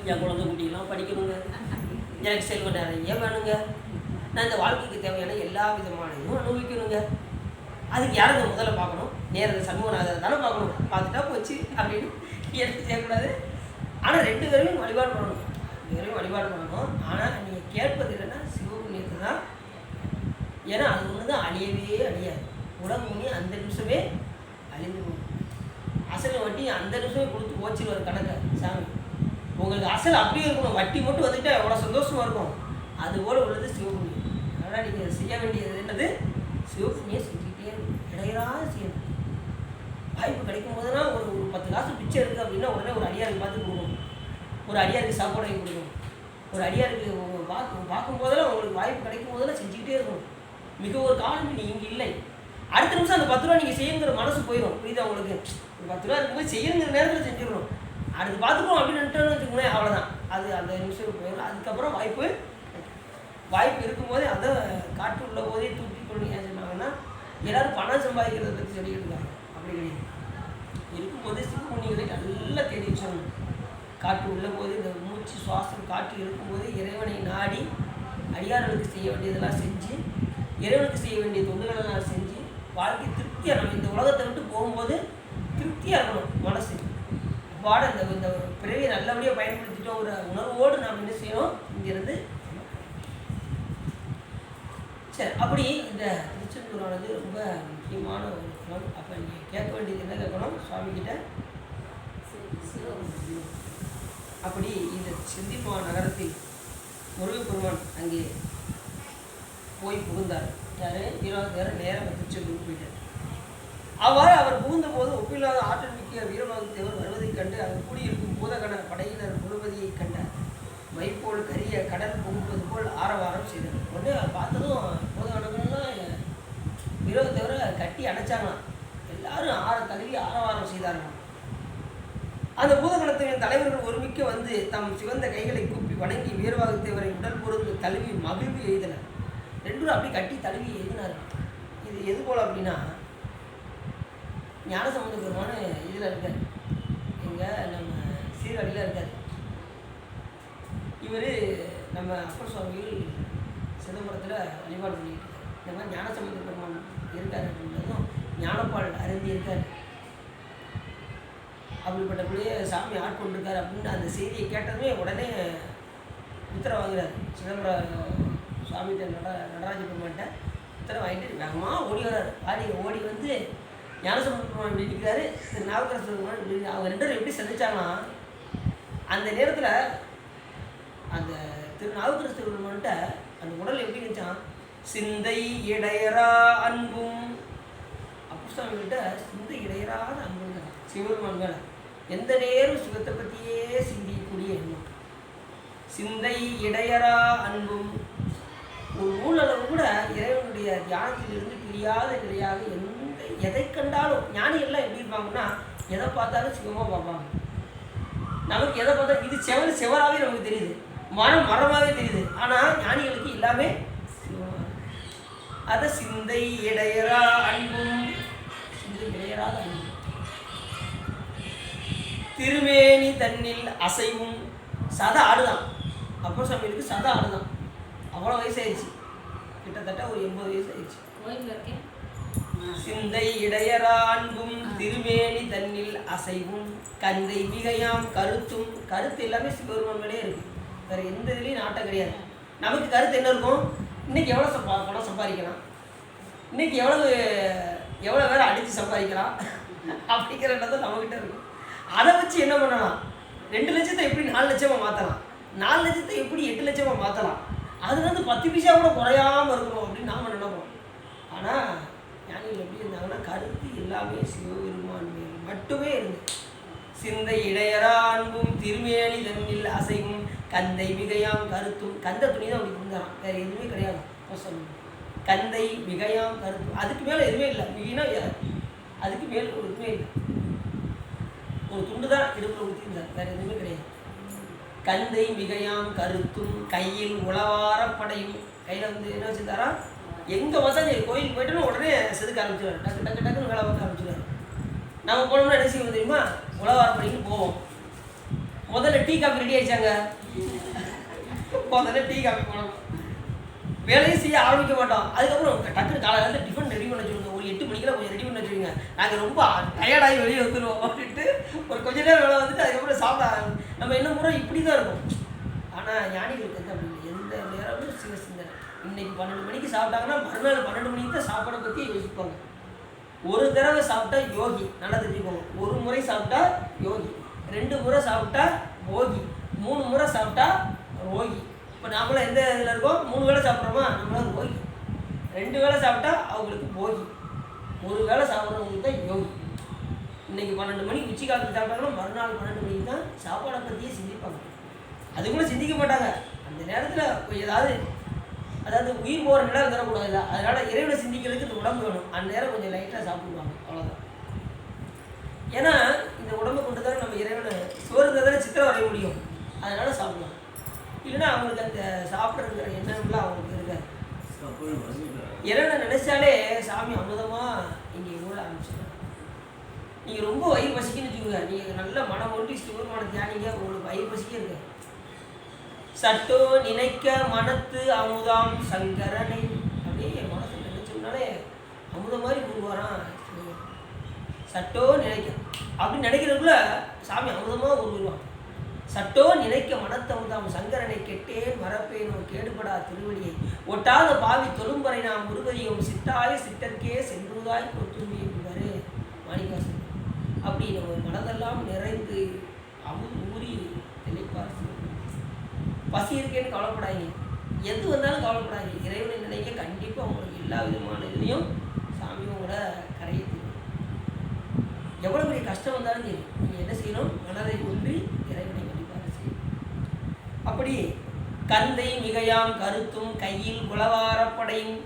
என் குழந்தை குட்டிகளாம் படிக்கணுங்க, எனக்கு செல்வ நிறைய வேணுங்க, நான் இந்த வாழ்க்கைக்கு தேவையான எல்லா விதமான இதுவும் அனுபவிக்கணுங்க. அதுக்கு யாருங்க முதல்ல பார்க்கணும்? நேரத்தை சண்முகநாதரை தானே பார்க்கணும். பார்த்துட்டா போச்சு அப்படின்னு எடுத்து செய்யக்கூடாது. ஆனால் 2 பேரையும் வழிபாடு பண்ணணும், 2 பேரையும் வழிபாடு பண்ணணும். ஆனால் நீங்கள் கேட்பது இல்லைன்னா சிவபுண்ணியத்தை தான். ஏன்னா அது ஒன்று தான் அழியவே அழியாது. உலகம் முன்னே அந்த நிமிஷமே அழிந்து போகும். அசல் வட்டி அந்த நிமிஷமே கொடுத்து போச்சுருவார் கணக்கை சாமி. உங்களுக்கு அசல் அப்படியே இருக்கணும், வட்டி மட்டும் வந்துட்டு எவ்வளோ சந்தோஷமாக இருக்கும். அதுபோல் உள்ளது சிவபுண்ணியம். அதனால் நீங்கள் செய்ய வேண்டியது என்னது? சிவபுண்ணியம் செஞ்சுக்கிட்டே இருக்கும், இடையராக செய்யணும். வாய்ப்பு கிடைக்கும் போதுனா ஒரு 10 காசு பிச்சை இருக்குது அப்படின்னா உடனே ஒரு அடியாருக்கு பார்த்து கொடுக்கணும், ஒரு அடியாருக்கு சாப்பாடு வாங்கி கொடுக்கணும், ஒரு அடியாருக்கு பார்க்கும் போதெல்லாம் உங்களுக்கு வாய்ப்பு கிடைக்கும் போதெல்லாம் செஞ்சுக்கிட்டே இருக்கணும். மிக ஒரு காலம் நீங்கள் இங்கே இல்லை, அடுத்த நிமிஷம் அந்த 10 ரூபா நீங்கள் செய்யுங்கிற மனசு போயிடும். புரியுதா உங்களுக்கு? ஒரு 10 ரூபா இருக்கும்போது செய்யுங்கிற நேரத்தில் செஞ்சிடணும். அடுத்து பார்த்துக்கணும் அப்படின்னு நினைட்டோன்னு வச்சுக்கோங்களேன், அவ்வளோதான். அது அந்த நிமிஷம் போயிடும். அதுக்கப்புறம் வாய்ப்பு இருக்கும்போதே அதை காற்று உள்ள போதே தூக்கி கொண்டு ஏன் சொன்னாங்கன்னா, எல்லோரும் பணம் சம்பாதிக்கிறத பற்றி சொல்லிக்கிட்டு இருக்காங்க. அப்படி கிடையாது. இருக்கும்போதே சிவபுண்ணியங்களை நல்லா தேடி சொல்லணும். காற்று உள்ள போது இந்த மூச்சு சுவாசம் காற்று இருக்கும்போது இறைவனை நாடி அடியார்களுக்கு செய்ய வேண்டியதெல்லாம் செஞ்சு, இறைவனுக்கு செய்ய வேண்டிய தொண்டுகளெல்லாம் செஞ்சு, வாழ்க்கை திருப்தியாக நம்ம இந்த உலகத்தை விட்டு போகும்போது திருப்தியாக இருக்கணும் மனசு. பாட இந்த பிறவியை நல்லபடியாக பயன்படுத்திட்டோம் ஒரு உணர்வோடு நாம் என்ன செய்யணும் இங்கிருந்து. சரி, அப்படி இந்த திருச்செந்தூரானது ரொம்ப முக்கியமான ஒரு குணம். அப்போ நீங்கள் கேட்க வேண்டியது என்ன கேட்கணும் சுவாமிகிட்ட? அப்படி இந்த சிந்திமா நகரத்தில் முருகப்பெருமான் அங்கே போய் புகுந்தார். யார்? வீரவாகுத்தேவர் நேரம் திருச்செந்தூர் போயிட்டார். அவ்வாறு அவர் புகுந்த போது ஒப்பில்லாத ஆற்றல் மிக்க வீரவாகுத்தேவர் வருவதைக் கண்டு அங்கு கூடியிருக்கும் பூதகண படையினர் முழுவதியை கண்டார். மைப்போல் கரிய கடல் பொங்குவது போல் ஆரவாரம் செய்தது. உடனே பார்த்ததும் பூதகணங்கள்லாம் வீரவாகுத்தேவரை கட்டி அணைச்சாங்களாம். எல்லாரும் தழுவி ஆரவாரம் செய்தார்கள். அந்த பூதகணத்தின் தலைவர்கள் ஒருமிக்க வந்து தம் சிவந்த கைகளை கூப்பி வணங்கி வீரவாகுத்தேவரை உடல் பொருள் தழுவி மகிழ்வு எழுதினர். 2 அப்படி கட்டி தழுவி எழுதினார்கள். இது எது போல் அப்படின்னா, ஞானசம்பந்த பெருமான இதில் இருக்கார், எங்கள் நம்ம சீர்காழியில் இருக்கார். இவர் நம்ம அப்பர் சுவாமிகள் சிதம்பரத்தில் வழிபாடு பண்ணிட்டு இருக்கார். இந்த மாதிரி ஞானசம்பந்த பெருமான் இருக்கார் அப்படின்றதும் ஞானப்பால் அருந்தி இருக்கார். அப்படிப்பட்ட பிள்ளைய சாமி ஆட்கொண்டிருக்கார் அப்படின்னு அந்த செய்தியை கேட்டதுமே உடனே உத்தரவு வாங்குறார். சிதம்பரம் சுவாமிகிட்ட நடராஜ பெருமான்கிட்ட உத்தரவு வாங்கிட்டு வேகமாக ஓடி வர்றார். ஓடி வந்து ஞானசம்பந்த பெருமான் இப்படி நிற்கிறாரு, திரு நாவுக்கரசு பெருமான் இப்படி. அவங்க 2 பேரும் எப்படி சந்திச்சாங்கன்னா, அந்த நேரத்தில் அந்த திரு நாவுக்கரசு பெருமான்கிட்ட அந்த உடல் எப்படி இருந்துச்சான்? சிந்தை இடையரா அன்பும். அப்பர் சுவாமிகிட்ட சிந்தை இடையராத அன்புங்க சிவபெருமான் மேலே. எந்த நேரம் சிவத்தை பற்றியே சிந்திக்கக்கூடிய எண்ணம், சிந்தை இடையரா அன்பும். ஒரு நூலளவு கூட இறைவனுடைய தியானத்திலிருந்து பிரியாத நிலையாக எதை கண்டாலும், ஞானிகள்லாம் எப்படி இருப்பாங்கன்னா, எதை பார்த்தாலும் சிவமாக பார்ப்பாங்க. நமக்கு எதை பார்த்தா இது செவராகவே நமக்கு தெரியுது, மரமாகவே தெரியுது. ஆனால் ஞானிகளுக்கு எல்லாமே சிவமாக. அதை சிந்தை இடையரா அன்பும், சிந்தை இடையராத அன்பும். திருமேனி தன்னில் அசைவும். சதை ஆடுதான் அப்பர் சாமிகளுக்கு, சதை ஆடுதான். அவ்வளோ வயசாயிடுச்சு, கிட்டத்தட்ட ஒரு 80 வயசு ஆயிடுச்சு. சிந்தை இடையரா அன்பும் திருமேனி தன்னில் அசைவும் கந்தை மிகையாம் கருத்தும். கருத்து எல்லாமே சிவபெருமான்களே இருக்குது, வேறு எந்த இதுலேயும் நாட்டம் கிடையாது. நமக்கு கருத்து என்ன இருக்கும்? இன்றைக்கி எவ்வளோ பணம் சம்பாதிக்கலாம், இன்றைக்கி எவ்வளோ வேலை அடித்து சம்பாதிக்கலாம் அப்படிங்கிற எண்ணம் நம்மக்கிட்ட இருக்கும். அதை வச்சு என்ன பண்ணலாம்? 2 லட்சத்தை எப்படி 4 லட்சமாக மாற்றலாம், 4 லட்சத்தை எப்படி 8 லட்சமாக மாற்றலாம், அதுலேருந்து 10 பைசா கூட குறையாமல் இருக்கணும் அப்படின்னு நாம் நினைப்போம். ஆனால் ஞானிகள் எப்படி இருந்தாங்கன்னா, கருத்து எல்லாமே சிவபெருமான் மேல் மட்டுமே இருந்து. சிந்தை இடையரா அன்பும் திருமேனி தன்னில் அசைவும் கந்தை மிகையாம் கருத்தும். கந்த துணி தான் அப்படி இருந்தாராம், வேறு எதுவுமே கிடையாது. கந்தை மிகையாம் கருத்தும், அதுக்கு மேலே எதுவுமே இல்லை. மிகினா அதுக்கு மேல் ஒரு எதுவுமே இல்லை, ஒரு துண்டு தான் இடுப்பில் ஊற்றிருந்தார், வேறு எதுவுமே கிடையாது. கந்தை மிகையாம் கருத்தும் கையில் உளவாரப்படையும். கையில் வந்து என்ன வச்சுருந்தாரா, எங்கே வசதி கோயிலுக்கு போய்ட்டுன்னு உடனே செதுக்க ஆரம்பிச்சுடுவார். டக்கு டக்கு டக்குன்னு வேலை பார்க்க ஆரம்பிச்சுடுவார். நம்ம போனோம்னா என்ன செய்வோம் தெரியுமா? உழவாரப்படின்னு போவோம். முதல்ல டீ காஃபி ரெடி ஆயிடுச்சாங்க. முதல்ல டீ காஃபி போனோம், வேலையை செய்ய ஆரம்பிக்க மாட்டோம். அதுக்கப்புறம் டக்குனு காலையில் டிஃபன் ரெடி பண்ண வச்சுருங்க, ஒரு 8 மணிக்கெல்லாம் கொஞ்சம் ரெடி பண்ண வச்சுருங்க, நாங்கள் ரொம்ப டயர்டாகி வெளியே வந்துடுவோம் அப்படின்ட்டு ஒரு கொஞ்ச நேரம் வேலை வந்துட்டு அதுக்கப்புறம் சாப்பிட நம்ம என்ன முறை இப்படி தான் இருக்கும். ஆனால் ஞானிகளுக்கு வந்து அப்படி எந்த நேரமும் சில சிந்தனை. இன்னைக்கு 12 மணிக்கு சாப்பிட்டாங்கன்னா மறுநாள் 12 மணிக்கு தான் சாப்பாடை பற்றி யோசிப்பாங்க. ஒரு தடவை சாப்பிட்டா யோகி, நல்லா தெரிஞ்சுக்கோங்க. ஒரு முறை சாப்பிட்டா யோகி, 2 முறை சாப்பிட்டா போகி, 3 முறை சாப்பிட்டா ரோகி. இப்போ நாமளும் எந்த இதில் இருக்கோம்? 3 வேளை சாப்பிட்றோமா, நம்மளாம் ரோகி. 2 வேளை சாப்பிட்டா அவங்களுக்கு போகி, 1 வேளை சாப்பிட்றவங்களுக்கு தான் யோகி. இன்றைக்கி 12 மணிக்கு உச்சி காலத்தில் சாப்பிட்டாங்கன்னா மறுநாள் 12 மணிக்கு தான் சாப்பாடை பற்றியே சிந்திப்பாங்க. அது கூட சிந்திக்க மாட்டாங்க. அந்த நேரத்தில் அதாவது உயிர் போகிற நிலை தரக்கூடாது. அதனால் இறைவனை சிந்திக்கிறதுக்கு இந்த உடம்பு வேணும். அந்த நேரம் கொஞ்சம் லைட்டாக சாப்பிடுவாங்க, அவ்வளோதான். ஏன்னா இந்த உடம்பை கொண்டு தான் நம்ம இறைவனை சோறுங்கிறதால சித்திரம் வரைய முடியும். அதனால் சாப்பிடலாம். இல்லைன்னா அவங்களுக்கு அந்த சாப்பிட்றதுங்கிற எண்ணம்லாம் அவங்களுக்கு இருக்காது. இறைவனை நினைச்சாலே சாமி அமுதமாக இங்கே ஊழ ஆரம்பிச்சிடும். நீங்கள் ரொம்ப வயிறு பசிக்குன்னு வச்சுக்கோங்க, நீங்கள் நல்ல மனம் ஒன்றி சிவருமான தியானிங்க, உங்களுக்கு வயிறு பசிக்கே இருக்கு. சட்டோ நினைக்க மனத்து அமுதாம் சங்கரனை, அப்படியே மனசு நினைச்சோம்னாலே அமுத மாதிரி உருவாரான். சட்டோ நினைக்க அப்படி நினைக்கிறதுக்குள்ள சாமி அமுதமாக உருவான். சட்டோ நினைக்க மனத்தமுதாம் சங்கரனை கெட்டேன் மறப்பேனோ கேடுபடா திருவடியை ஒட்டாத பாவி தொழும்பறை நாம் முருகரியும் சிட்டாய சிட்டர்க்கே சென்றுதாய் கொத்தும்பி என்பாரு மாணிக்காசன். அப்படி நம்ம மனதெல்லாம் நிறைந்து அமுது ஊறி தெளிப்பார். பசி இருக்கேன்னு கவலைப்படாதீங்க, எது வந்தாலும் கவலைப்படாதீங்க. இறைவனை நினைக்க கண்டிப்பாக உங்களுக்கு எல்லா விதமான இதுலேயும் சாமி உங்களை கரையை தரும். எவ்வளோ பெரிய கஷ்டம் வந்தாலும் சரி, நீங்கள் என்ன செய்யணும்? மனதை ஒன்றி இறைவனை வழிபாடு செய்யணும். அப்படி கந்தை மிகையாம் கருத்தும் கையில் உளவாரப்படையும்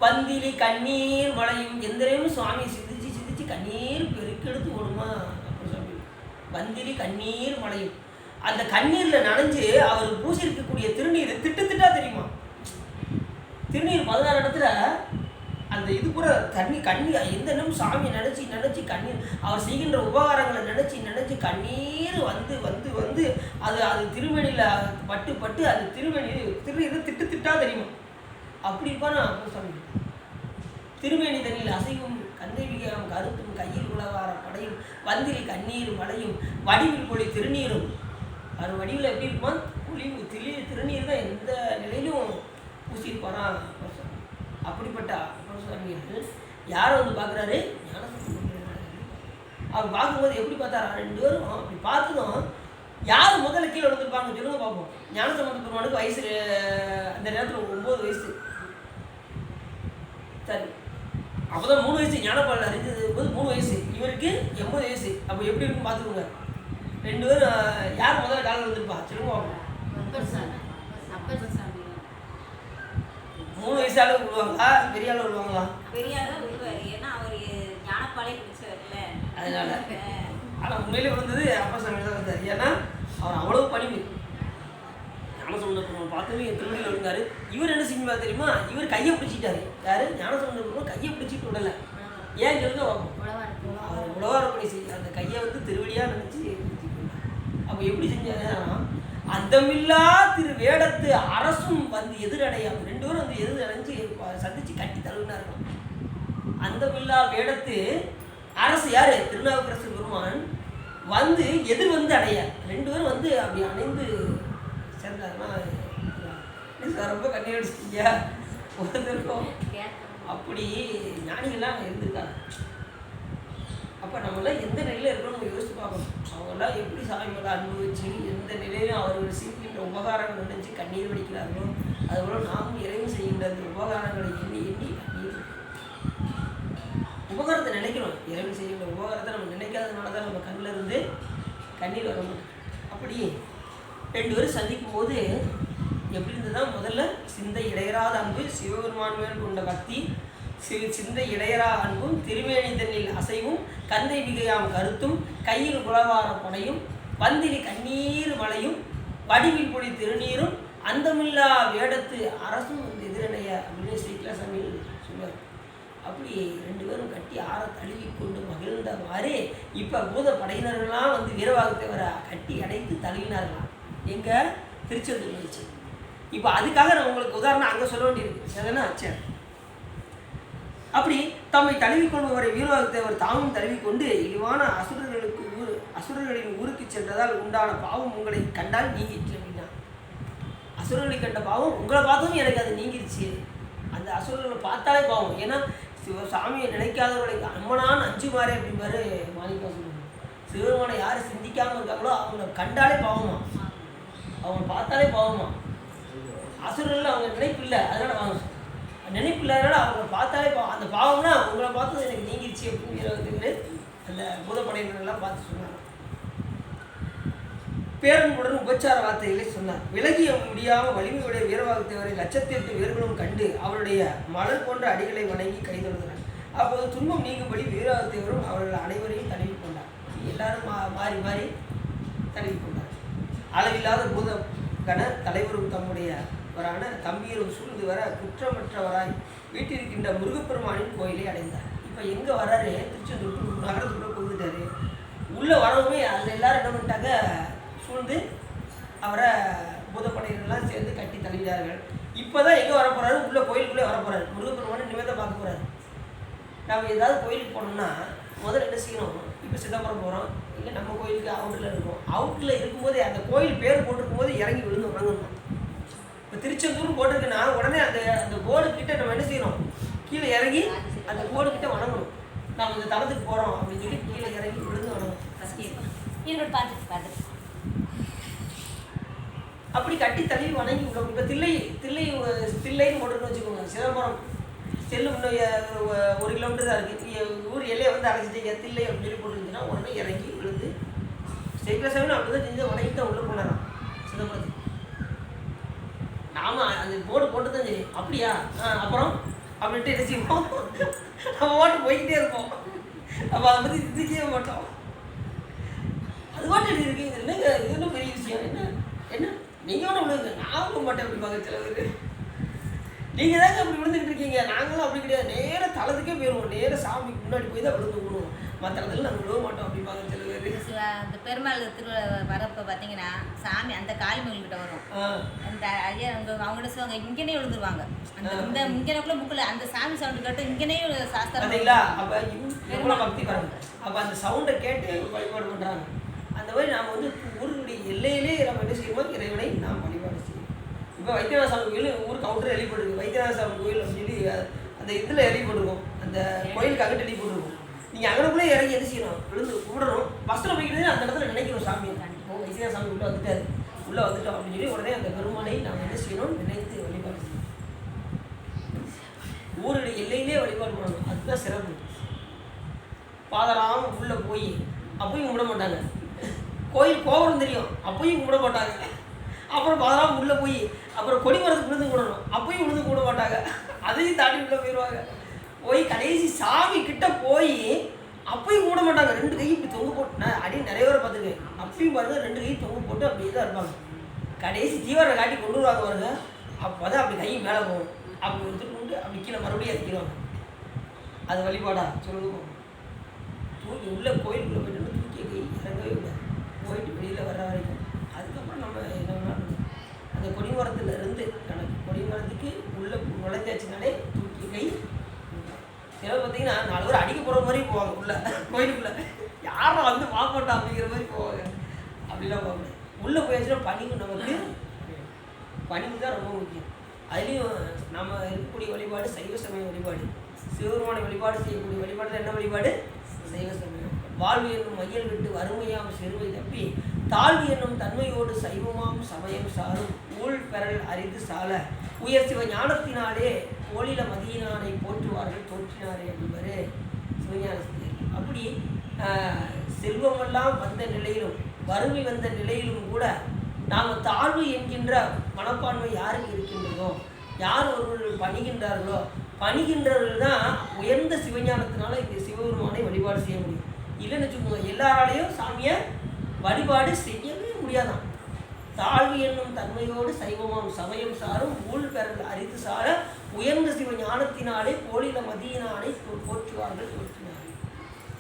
பந்திலி கண்ணீர் மழையும். எந்திரையும் சுவாமியை சிந்திச்சு சிந்திச்சு கண்ணீர் பெருக்கெடுத்து ஓடுமா அப்படின்னு சொல்லி பந்திலி கண்ணீர் மழையும். அந்த கண்ணீரில் நனைஞ்சு அவர் பூசி இருக்கக்கூடிய திருநீர் திட்டா தெரியுமா? திருநீர் 16 இடத்துல அந்த இது கூட கண்ணீர் எந்த நேரம் சாமியை நினச்சி கண்ணீர் அவர் செய்கின்ற உபகாரங்களை நினச்சி கண்ணீர் வந்து அது திருமணியில் பட்டு அது திருநீர் திட்டா தெரியுமா? அப்படி இருப்பானா அப்போ சாமி. திருமேனி தண்ணியில் அசைவும் கந்தை விகாரம் கருத்தும் கையில் உளவார படையும் பந்திரி கண்ணீர் மழையும் வடிவில் பொழி திருநீரும். அவர் வடிவில் எப்படி இருப்பான்? புளிவு திருநீர் தான் எந்த நிலையிலும் பூசியிருப்பானா. அப்படிப்பட்ட சாமிகள் யாரை வந்து பார்க்குறாரு? ஞானசம்பந்தர். அவர் பார்க்கும்போது எப்படி பார்த்தாரா? 2 பேரும் அப்படி பார்த்ததும் யார் முதல்ல கீழே வந்துருப்பாங்க சொல்லுங்க பார்ப்போம். ஞானசம்பந்த பெருமானுக்கு வயசு அந்த நேரத்தில் 9 வயசு. சரி, அப்போ தான் 3 வயசு. ஞானப்பால் அறிஞ்சது போது 3 வயசு, இவருக்கு 80 வயசு. அப்போ எப்படி இருக்குன்னு பார்த்துக்கோங்க. 2 பேரும் யார் முதல்ல காலில் வந்துருப்பா சொல்லுங்க பார்ப்போம். 3 வயசு ஆளு விடுவாங்களா, பெரிய ஆளு விடுவாங்களா? பெரிய ஆளு விடுவாரு, ஏன்னா அவர் ஞானப்பாலே குடிச்சவர்ல, அதனால. ஆனால் உண்மையிலே விழுந்தது அப்பா சாமி தான் வந்தார். ஏன்னா அவர் அவ்வளவு பணிவு. ஞானசம்பந்த பெருமான் பார்த்தவே என் திருவடியில் விழுந்தாரு. இவர் என்ன செஞ்சுவார் தெரியுமா? இவர் கையை பிடிச்சிட்டாரு. யாரு? ஞானசம்பந்த பெருமான் கையை பிடிச்சிட்டு விடலை. ஏன் சொல்லுங்க பார்ப்போம். அவர் உழவாரப்பணி செய்ய அந்த கையை வந்து திருவடியாக நினச்சி அப்போ எப்படி செஞ்சாருன்னா, அந்தமில்லா திரு வேடத்து அரசும் வந்து எதிரடையாம். 2 பேரும் வந்து எதிரடைஞ்சு சந்திச்சு கட்டி தழுவினார்கள். அந்தமில்லா வேடத்து அரசு யாரு? திருநாவுக்கரசு பெருமான் வந்து எதிர் வந்து அடைய 2 பேரும் வந்து அப்படி அணைந்து சேர்ந்தாருன்னா ரொம்ப கண்ணீர் அடிச்சிட்டீங்க ஒருத்தருக்கும். அப்படி ஞானிகள்லாம் இருந்திருக்காங்க. அப்போ நம்மளாம் எந்த நிலையில் இருக்கணும் நம்ம யோசிச்சு பார்க்கணும். அவங்களாம் எப்படி சாமியோட அனுபவிச்சு எந்த நிலையிலும் அவர்கள் செய்கின்ற உபகாரங்கள் நினைச்சு கண்ணீர் வடிக்கிறார்களோ, அதுபோல் நாமும் இறைவன் செய்கின்ற அந்த உபகாரங்களை எண்ணி கண்ணீர் உபகாரத்தை நினைக்கணும். இறைவன் செய்கின்ற உபகாரத்தை நம்ம நினைக்காததுனால தான் நம்ம கண்ணில் இருந்து கண்ணீர் வரணும். அப்படி 2 பேரும் சந்திக்கும் போது எப்படி இருந்ததுதான்? முதல்ல சிந்தை இடையராத அன்பு, சிவபெருமான் மேல் கொண்ட பக்தி, சிந்தை இடையரா அன்பும், திருமேனி தண்ணில் அசைவும், கந்தை மிகையாம் கருத்தும், கையில் குலவார படையும், பந்திலி கண்ணீர் மலையும், வடிவில் பொழி திருநீரும், அந்தமில்லா வேடத்து அரசும் எதிரணைய அப்படின்னு ஸ்ரீகிலாசாமி சொல்லுவார். அப்படி 2 பேரும் கட்டி ஆற தழுவி கொண்டு மகிழ்ந்த மாதிரி இப்போ பூத படையினர்கள்லாம் வந்து வீரவாகுத்தேவரை கட்டி அடைத்து தழுவினார்களாம். எங்கே? திருச்செந்தூர் வச்சு. இப்போ அதுக்காக நான் உங்களுக்கு உதாரணம் அங்கே சொல்ல வேண்டியிருக்கு. சரிதானே? சரி. அப்படி தம்மை தழுவிக்கொள்பவரை வீரவாகுத்தேவர் தாமும் தழுவிக்கொண்டு இழிவான அசுரர்களின் ஊருக்கு சென்றதால் உண்டான பாவம் உங்களை கண்டால் நீங்கிடுச்சு அப்படின்னா, அசுரர்களை கண்ட பாவம் உங்களை பார்த்ததும் எனக்கு அது நீங்கிருச்சு. அந்த அசுரர்களை பார்த்தாலே பாவம். ஏன்னா சாமியை நினைக்காதவர்களை அம்மனான் அஞ்சுமாறே அப்படிம்பாரு மாணிக்கா சொல்லுவாங்க. சிவபெருமானை யார் சிந்திக்காமல் இருக்காங்களோ அவங்கள கண்டாலே பாவமா, அவங்க பார்த்தாலே பாவமா. அசுரர்கள் அவங்க நினைப்பு இல்லை, அதனால வாங்க நினைப்பு இல்லாதனால அவங்கள பார்த்தாலே அந்த பாவம்னா உங்களை பார்த்தது எனக்கு நீங்கிருச்சு அப்படிங்கிறது அந்த பூதப்படையினரெல்லாம் பார்த்து சொன்னாங்க. பேரன்புடன் உபச்சார வார்த்தைகளை சொன்னார். விலகிய முடியாமல் வலிமையுடைய வீரவாகுத்தேவரை 1,08,000 பேர்களும் கண்டு அவருடைய மலர் போன்ற அடிகளை வணங்கி கைதொழுந்தனர். அப்போது துன்பம் நீங்கும்படி வீரவாகுத்தேவரும் அவர்கள் அனைவரையும் தழுவி கொண்டார். எல்லாரும் மாறி மாறி தழுவி கொண்டார். அளவில்லாத பூத கண தலைவரும் தம்முடையவரான தம்பியரும் சூழ்ந்து வர குற்றமற்றவராய் வீட்டிருக்கின்ற முருகப்பெருமானின் கோயிலை அடைந்தார். இப்போ எங்கே வராரு? திருச்செந்தூர் நகரத்துக்குள்ளே கொண்டுட்டாரு. உள்ளே வரவுமே அதில் எல்லாரும் என்ன பண்ணிட்டாங்க? சூழ்ந்து அவரை பூதப்படையினெல்லாம் சேர்ந்து கட்டி தழுவினார்கள். இப்போ தான் எங்கே வர போகிறாரு? உள்ள கோயிலுக்குள்ளே வர போகிறாரு. முருகப்பெருமானை நிமிடம் பார்க்க போகிறாரு. நம்ம ஏதாவது கோயிலுக்கு போனோம்னா முதல்ல என்ன செய்யணும்? இப்போ சிதம்பரம் போகிறோம், இல்லை நம்ம கோயிலுக்கு அவுட்டில் இருக்கும். அவுட்டில் இருக்கும்போதே அந்த கோயில் பேர் போட்டிருக்கும் போது இறங்கி விழுந்து வணங்கணும். இப்போ திருச்செந்தூர் போட்டிருக்குன்னா உடனே அந்த போர்டு கிட்ட நம்ம என்ன செய்யணும்? கீழே இறங்கி அந்த போர்டு கிட்ட வணங்கணும். நம்ம இந்த தளத்துக்கு போகிறோம் அப்படின்னு சொல்லி கீழே இறங்கி விழுந்து வணங்கணும். அப்படி கட்டி தழுவி வணங்கி விடும். இப்போ தில்லைன்னு போட்டுன்னு வச்சுக்கோங்க. சிதம்பரம் செல்லும் இன்னும் 1 கிலோமீட்டர் தான் இருக்குது. ஊர் எல்லையை வந்து அடைச்சிட்டீங்க தில்லை அப்படின்னு சொல்லி போட்டுருந்துச்சுன்னா உடனே இறங்கி விழுந்து சைக்கிள் அப்படி தான் செஞ்சு வணங்கிட்டு தான் உள்ளே போனாராம் சிதம்பரத்துக்கு. நாம அந்த போர்டு போட்டு தான் சரி அப்படியா அப்புறம் அப்படின்ட்டு என்ன செய்வோம்? நம்ம பாட்டு போய்கிட்டே இருப்போம். அப்போ அதை பற்றி சிந்திக்கவே மாட்டோம். அது பாட்டு எப்படி இருக்கு? இது என்னங்க? இது என்ன பெரிய விஷயம்? என்ன நீங்கள் ஒன்றும் விழுங்க, நான் விட மாட்டேன் அப்படிப்பாங்க சில பேர். நீங்கள் தாங்க அப்படி விழுந்துக்கிட்டு இருக்கீங்க, நாங்களும் அப்படி கிடையாது. நேராக தளத்துக்கே போயிடுவோம், நேராக சாமிக்கு முன்னாடி போய் தான் விழுந்து விடுவோம், மற்ற இடத்துல நாங்கள் விழுவ மாட்டோம் அப்படிப்பாங்க சில பேர். அந்த பெருமாள் திருவிழா வரப்போ பார்த்தீங்கன்னா சாமி அந்த காளிமங்கள்கிட்ட வரும். அந்த ஐயா அவங்கள்ட்ட சொல்லுவாங்க இங்கனே விழுந்துருவாங்க. அந்த இந்த இங்கனக்குள்ள புக்கில் அந்த சாமி சவுண்டு கேட்டு இங்கனே சாஸ்திரம் பார்த்தீங்களா? அப்போ எவ்வளோ பக்தி பாருங்க. அப்போ அந்த சவுண்டை கேட்டு வழிபாடு பண்ணுறாங்க. அந்த மாதிரி நாம் வந்து ஊருடைய எல்லையிலே நம்ம என்ன செய்வோம்? இறைவனை நாம் வழிபாடு செய்வோம். இப்போ வைத்தியநாத சாமி கோயில் ஊருக்கு அவுட்டர் எழுதி போட்டுருக்கு. வைத்தியநாத சாமி கோயில் அப்படின்னு சொல்லி அந்த இதில் எழுதி போட்டுருக்கோம். அந்த கோயிலுக்கு அங்கிட்டு எழுதி போட்டுருக்கோம். நீங்கள் அங்கனக்குள்ளே இறங்கி எது செய்யணும்? விழுந்து கும்பிடணும். பஸ்ஸில் போய்க்கிட்டு அந்த இடத்துல நினைக்கணும் சாமியை. வைத்தியநாத சாமி உள்ளே வந்துட்டோம் அப்படின்னு சொல்லி உடனே அந்த பெருமானை நாம் என்ன செய்யணும்? நினைத்து வழிபாடு செய்யணும். ஊருடைய எல்லையிலே வழிபாடு பண்ணணும். அதுதான் சிறப்பு. பாதலாம் உள்ளே போய் அப்பயும் கும்பிட மாட்டாங்க. கோயில் கோபுரம் தெரியும், அப்பயும் கும்பிட மாட்டாங்க. அப்புறம் பாதலாம் உள்ளே போய் அப்புறம் கொடிமரத்துக்கு விழுந்து கும்பிடணும், அப்பயும் விழுந்து கும்பிட மாட்டாங்க. அதையும் தாண்டி உள்ளே போயிடுவாங்க. போய் கடைசி சாமி கிட்ட போய் அப்பயும் கும்பிட மாட்டாங்க. 2 கை இப்படி தொங்கு போட்டு, நான் அடி நிறைய பேரை பார்த்துருக்கேன். அப்பயும் பாருங்க 2 கை தொங்கு போட்டு அப்படியே தான் இருப்பாங்க. கடைசி தீவிர காட்டி கொண்டு வருவாங்க பாருங்க. அப்போ தான் அப்படி கை மேலே போகும். அப்படி எடுத்துட்டு கொண்டு அப்படி கீழே மறுபடியும் இறக்கிடுவாங்க. அது வழிபாடா சொல்லுங்க. தூக்கி உள்ள கோயிலுக்குள்ளே போயிட்டு தூக்கி கை இறங்கவே இல்லை, போயிட்டு வெளியில் வர்ற வரைக்கும். அதுக்கப்புறம் நம்ம என்ன வேணாலும் அந்த கொடிமரத்தில் இருந்து கணக்கு கொடிமரத்துக்கு உள்ளே நுழைஞ்சாச்சுனாலே தூக்கி கை. சிலர் பார்த்தீங்கன்னா 4 பேர் அடிக்க போகிற மாதிரி போவாங்க உள்ள கோயிலுக்குள்ளே. யாரும் வந்து பார்ப்பட்டா அப்படிங்கிற மாதிரி போவாங்க. அப்படிலாம் போவாங்க. உள்ளே போயாச்சுன்னா பணிவு, நமக்கு பணிவு தான் ரொம்ப முக்கியம். அதுலேயும் நம்ம இருக்கக்கூடிய வழிபாடு சைவ சமய வழிபாடு. சிவபெருமானை வழிபாடு செய்யக்கூடிய வழிபாடு என்ன வழிபாடு? சைவ சமயம். வாழ்வு என்னும் மையல் விட்டு வறுமையாம் சிறுவை தப்பி தாழ்வு என்னும் தன்மையோடு சைவமாம் சமயம் சாரும் ஊழ் பெறல் அறிந்து சால உயர் சிவ ஞானத்தினாலே கோளில மதியினானை போற்றுவார்கள் தோற்றினாரே என்பது சிவஞான சித்தியர். அப்படி செல்வமெல்லாம் வந்த நிலையிலும் வறுமை வந்த நிலையிலும் கூட நாம் தாழ்வு என்கின்ற மனப்பான்மை யாருக்கு இருக்கின்றதோ, யார் ஒருவர்கள் பணிகின்றார்களோ, பணிகின்றவர்கள் தான் உயர்ந்த சிவஞானத்தினால இந்த சிவபெருமானை வழிபாடு செய்ய முடியும். இல்லைன்னு வச்சுக்கோங்க, எல்லாராலையும் சாமியை வழிபாடு செய்யவே முடியாதான். தாழ்வு என்னும் தன்மையோடு சைவமாம் சமயம் சாரும் ஊழ் பெறல் அறிந்து சார உயர்ந்த சிவ ஞானத்தினாலே கோளில மதியினானை போற்றுவார்கள் போற்றினார்கள்.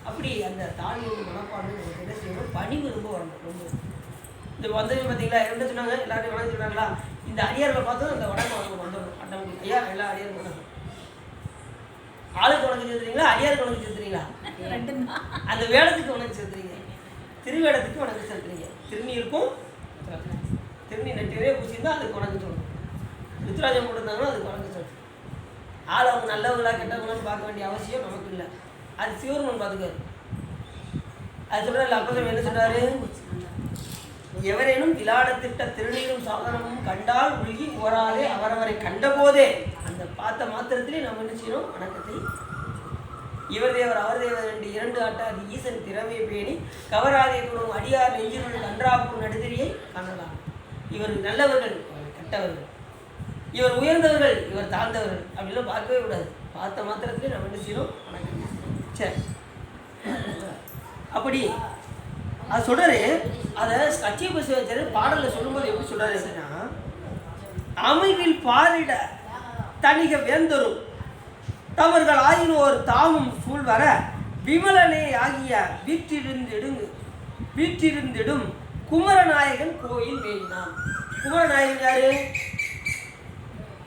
அப்போ அப்படி அந்த தாழ்வு மனப்பான்மை நமக்கு என்ன செய்யணும், பணிவு ரொம்ப வரணும். ரொம்ப இந்த வந்தது பார்த்தீங்களா, என்ன சொன்னாங்க, எல்லாரையும் வணக்கம் சொன்னாங்களா, இந்த அடியார்களை பார்த்து அந்த வணக்கம் அவங்க வந்துடணும். அந்த ஐயா எல்லா அடியாரும் வணக்கம். ஆளுக்கு வணக்கம் செலுத்துறீங்களா, அடியாருக்கு வணக்கம் செலுத்துறீங்களா? அந்த வேடத்துக்கு வணக்கம் செலுத்துறீங்க, திருவேடத்துக்கு வணக்கம் செலுத்துறீங்க. திருநீருக்கும் திருநீ நெட்டிலே பூசியிருந்தா அதுக்கு வணக்கம் சொல்லணும். ருத்ராஜம் போட்டிருந்தாங்கன்னா அதுக்கு வணக்கம் சொல்லணும். ஆள் அவங்க நல்லவங்களா கெட்டவங்களான்னு பார்க்க வேண்டிய அவசியம் நமக்கு இல்லை. அது சிவருமன் பார்த்துக்காரு. அது சொல்கிறார் அப்போ என்ன சொல்கிறாரு, எவரேனும் விளாடத்திட்ட திருநீரும் சாதனமும் கண்டால் உருகி ஓராலே அவரவரை கண்டபோதே அந்த பார்த்த மாத்திரத்திலே நம்ம என்ன செய்யணும், வணக்கத்தை. இவர் தேவர் அவர் தேவர் என்று இரண்டு ஆட்டாது ஈசன் திறமையை பேணி கவராதே குணம் அடியார் நெஞ்சினுள் கன்றாப்பும் நடுதிரியை காணலாம். இவர் நல்லவர்கள், கெட்டவர்கள், இவர் உயர்ந்தவர்கள், இவர் தாழ்ந்தவர்கள் அப்படிலாம் பார்க்கவே கூடாது. பார்த்த மாத்திரத்திலே நம்ம என்ன செய்யணும், வணக்கம். சரி, அப்படி அது சொல்றாரு. அதை கட்சியை பசி வச்சாரு பாடலில் சொல்லும்போது எப்படி சொல்றாரு அப்படின்னா, அமைவில் பாரிட தனிக வேந்தரும் தவறுகள் ஆயினோர் தாமும் சூழ்வர விமலனே ஆகிய வீற்றிருந்திடும் குமரநாயகன் கோயில் மேயினான். குமரநாயகன் யாரு?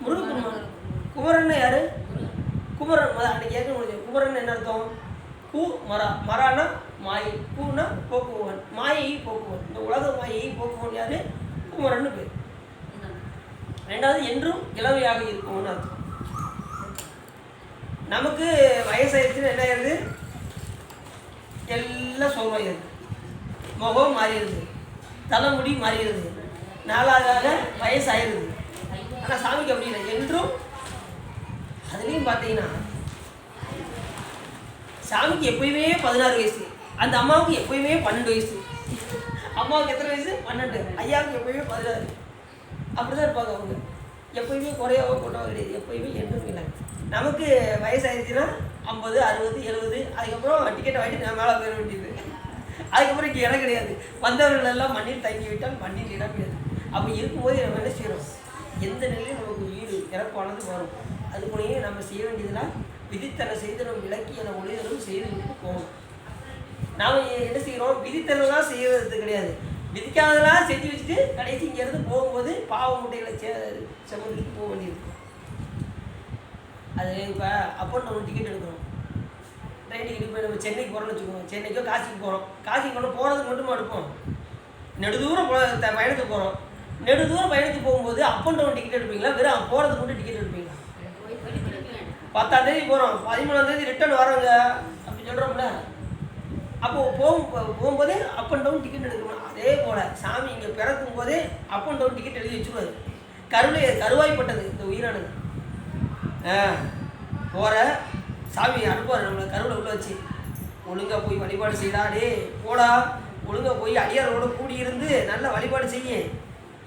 முருகன். குமரன் யாரு? குமரன். அன்னைக்கு ஏற்க முடியாது. குமரன் என்ன அர்த்தம்? பூ மரா, மரானா மாயை, பூனா போக்குவன், மாயையை போக்குவன். இந்த உலக மாயையை போக்குவன் யாரு? குமரன்னு பேர். ரெண்டாவது என்றும் இளமையாக இருக்கும்னு அர்த்தம். நமக்கு வயசாயிருச்சுன்னு என்ன ஆயிருது, எல்லாம் சோர்வாயிருது, முகம் மாறிடுது, தலைமுடி மாறிடுது, நாளாக வயசாயிருது. ஆனால் சாமிக்கு அப்படி இல்லை, என்றும். அதுலேயும் பார்த்தீங்கன்னா சாமிக்கு எப்பயுமே 16 வயசு, அந்த அம்மாவுக்கு எப்பயுமே 12 வயசு. அம்மாவுக்கு எத்தனை வயசு? 12. ஐயாவுக்கு எப்பயுமே 16. அப்படி தான் இருப்பாங்க அவங்க. எப்பயுமே குறையாவோ கொண்டாவோ கிடையாது, எப்பயுமே என்றும் இல்லை. நமக்கு வயசாகிடுச்சுன்னா 50, 60, 70, அதுக்கப்புறம் டிக்கெட்டை வாங்கிட்டு நான் மேலே போயிட வேண்டியது. அதுக்கப்புறம் இங்கே இடம் கிடையாது. வந்தவர்கள் எல்லாம் மண்ணில் தங்கி விட்டால் மண்ணில் இடம் கிடையாது. அப்போ இருக்கும்போது நம்ம என்ன செய்யணும், எந்த நிலையும் நமக்கு உயிர் இறப்பானது வரும். அது போலயே நம்ம செய்ய வேண்டியதுலாம் விதித்தனை செய்தனும் விளக்கியன ஒளிதலும் செய்து விட்டு போகணும். நாம் என்ன செய்கிறோம், விதித்தனெல்லாம் செய்யறது கிடையாது, விதிக்காதெல்லாம் செஞ்சு வச்சுட்டு கடைசி இங்கேருந்து போகும்போது பாவ முட்டைகளை செம்மந்துட்டு போக வேண்டியிருக்கும். அது இப்போ அப்போ நம்ம டிக்கெட் எடுக்கிறோம், ட்ரெயின் டிக்கெட். இப்போ நம்ம சென்னைக்கு போகிறோம்னு வச்சுக்கோங்க, சென்னைக்கோ காசிக்கு போகிறோம். காசிக்கு போகிறதுக்கு மட்டுமா எடுப்போம், நெடுதூரம் பயணத்துக்கு போகிறோம். நெடுதூரம் பயணத்துக்கு போகும்போது அப் அண்ட் டவுன் டிக்கெட் எடுப்பீங்களா, வெறும் போகிறதுக்கு மட்டும் டிக்கெட் எடுப்பீங்களா? 10ஆம் தேதி போகிறோம், 13ஆம் தேதி ரிட்டர்ன் வரோங்க அப்படி சொல்கிறோம்ல. அப்போது போகும்போதே அப் அண்ட் டவுன் டிக்கெட் எடுக்கணும். அதே போல் சாமி இங்கே பிறக்கும் போதே அப் அண்ட் டவுன் டிக்கெட் எழுதி வச்சுருவாரு. கருவாய்ப்பட்டது இந்த உயிரானது. போகிற சாமி அனுப்புவார் நம்மளை கருவில் உள்ள வச்சு, ஒழுங்காக போய் வழிபாடு செய்யலாடே, போடா ஒழுங்காக போய் அடியாரோட கூடியிருந்து நல்ல வழிபாடு செய்ய,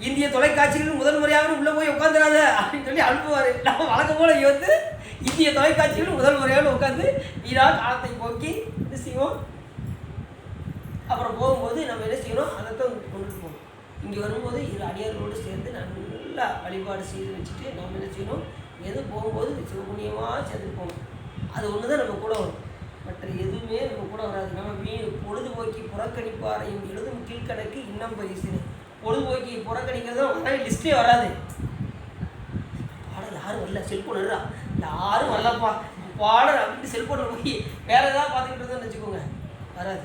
இந்திய தொலைக்காட்சியில் முதல் முறையாக உள்ளே போய் உட்காந்துடாத அப்படின்னு சொல்லி அனுப்புவார். நம்ம வழக்கம் போல் வந்து இந்திய தொலைக்காட்சியில் முதல் முறையாக உட்காந்து வீடாக காலத்தை போக்கி என்ன செய்வோம். அப்புறம் போகும்போது நம்ம என்ன செய்யணும், அதைத்தான் கொண்டுட்டு போகணும். இங்கே வரும்போது இரு அடியார்களோடு சேர்ந்து நல்லா வழிபாடு செய்து வச்சுட்டு நம்ம என்ன செய்யணும், எது போகும்போது சிவபுண்ணியமாக சேர்த்துட்டு போகணும். அது ஒன்று தான் நம்ம கூட வரும், மற்ற எதுவுமே நம்ம கூட வராது. நம்ம பொழுதுபோக்கி புறக்கணிப்பாரையும் எழுதும் கீழ்கணக்கு இன்னம் பரிசு. பொழுதுபோக்கி புறக்கணிக்கிறதும் வர லிஸ்ட்டே வராது. பாடல் யாரும் வரல, செல்ஃபோன் எடுறா, யாரும் வரலப்பா பாடல் அப்படின்னு செல்ஃபோனில் போய் வேறு ஏதாவது பார்த்துக்கிட்டு இருந்தோம்னு வச்சுக்கோங்க, வராது.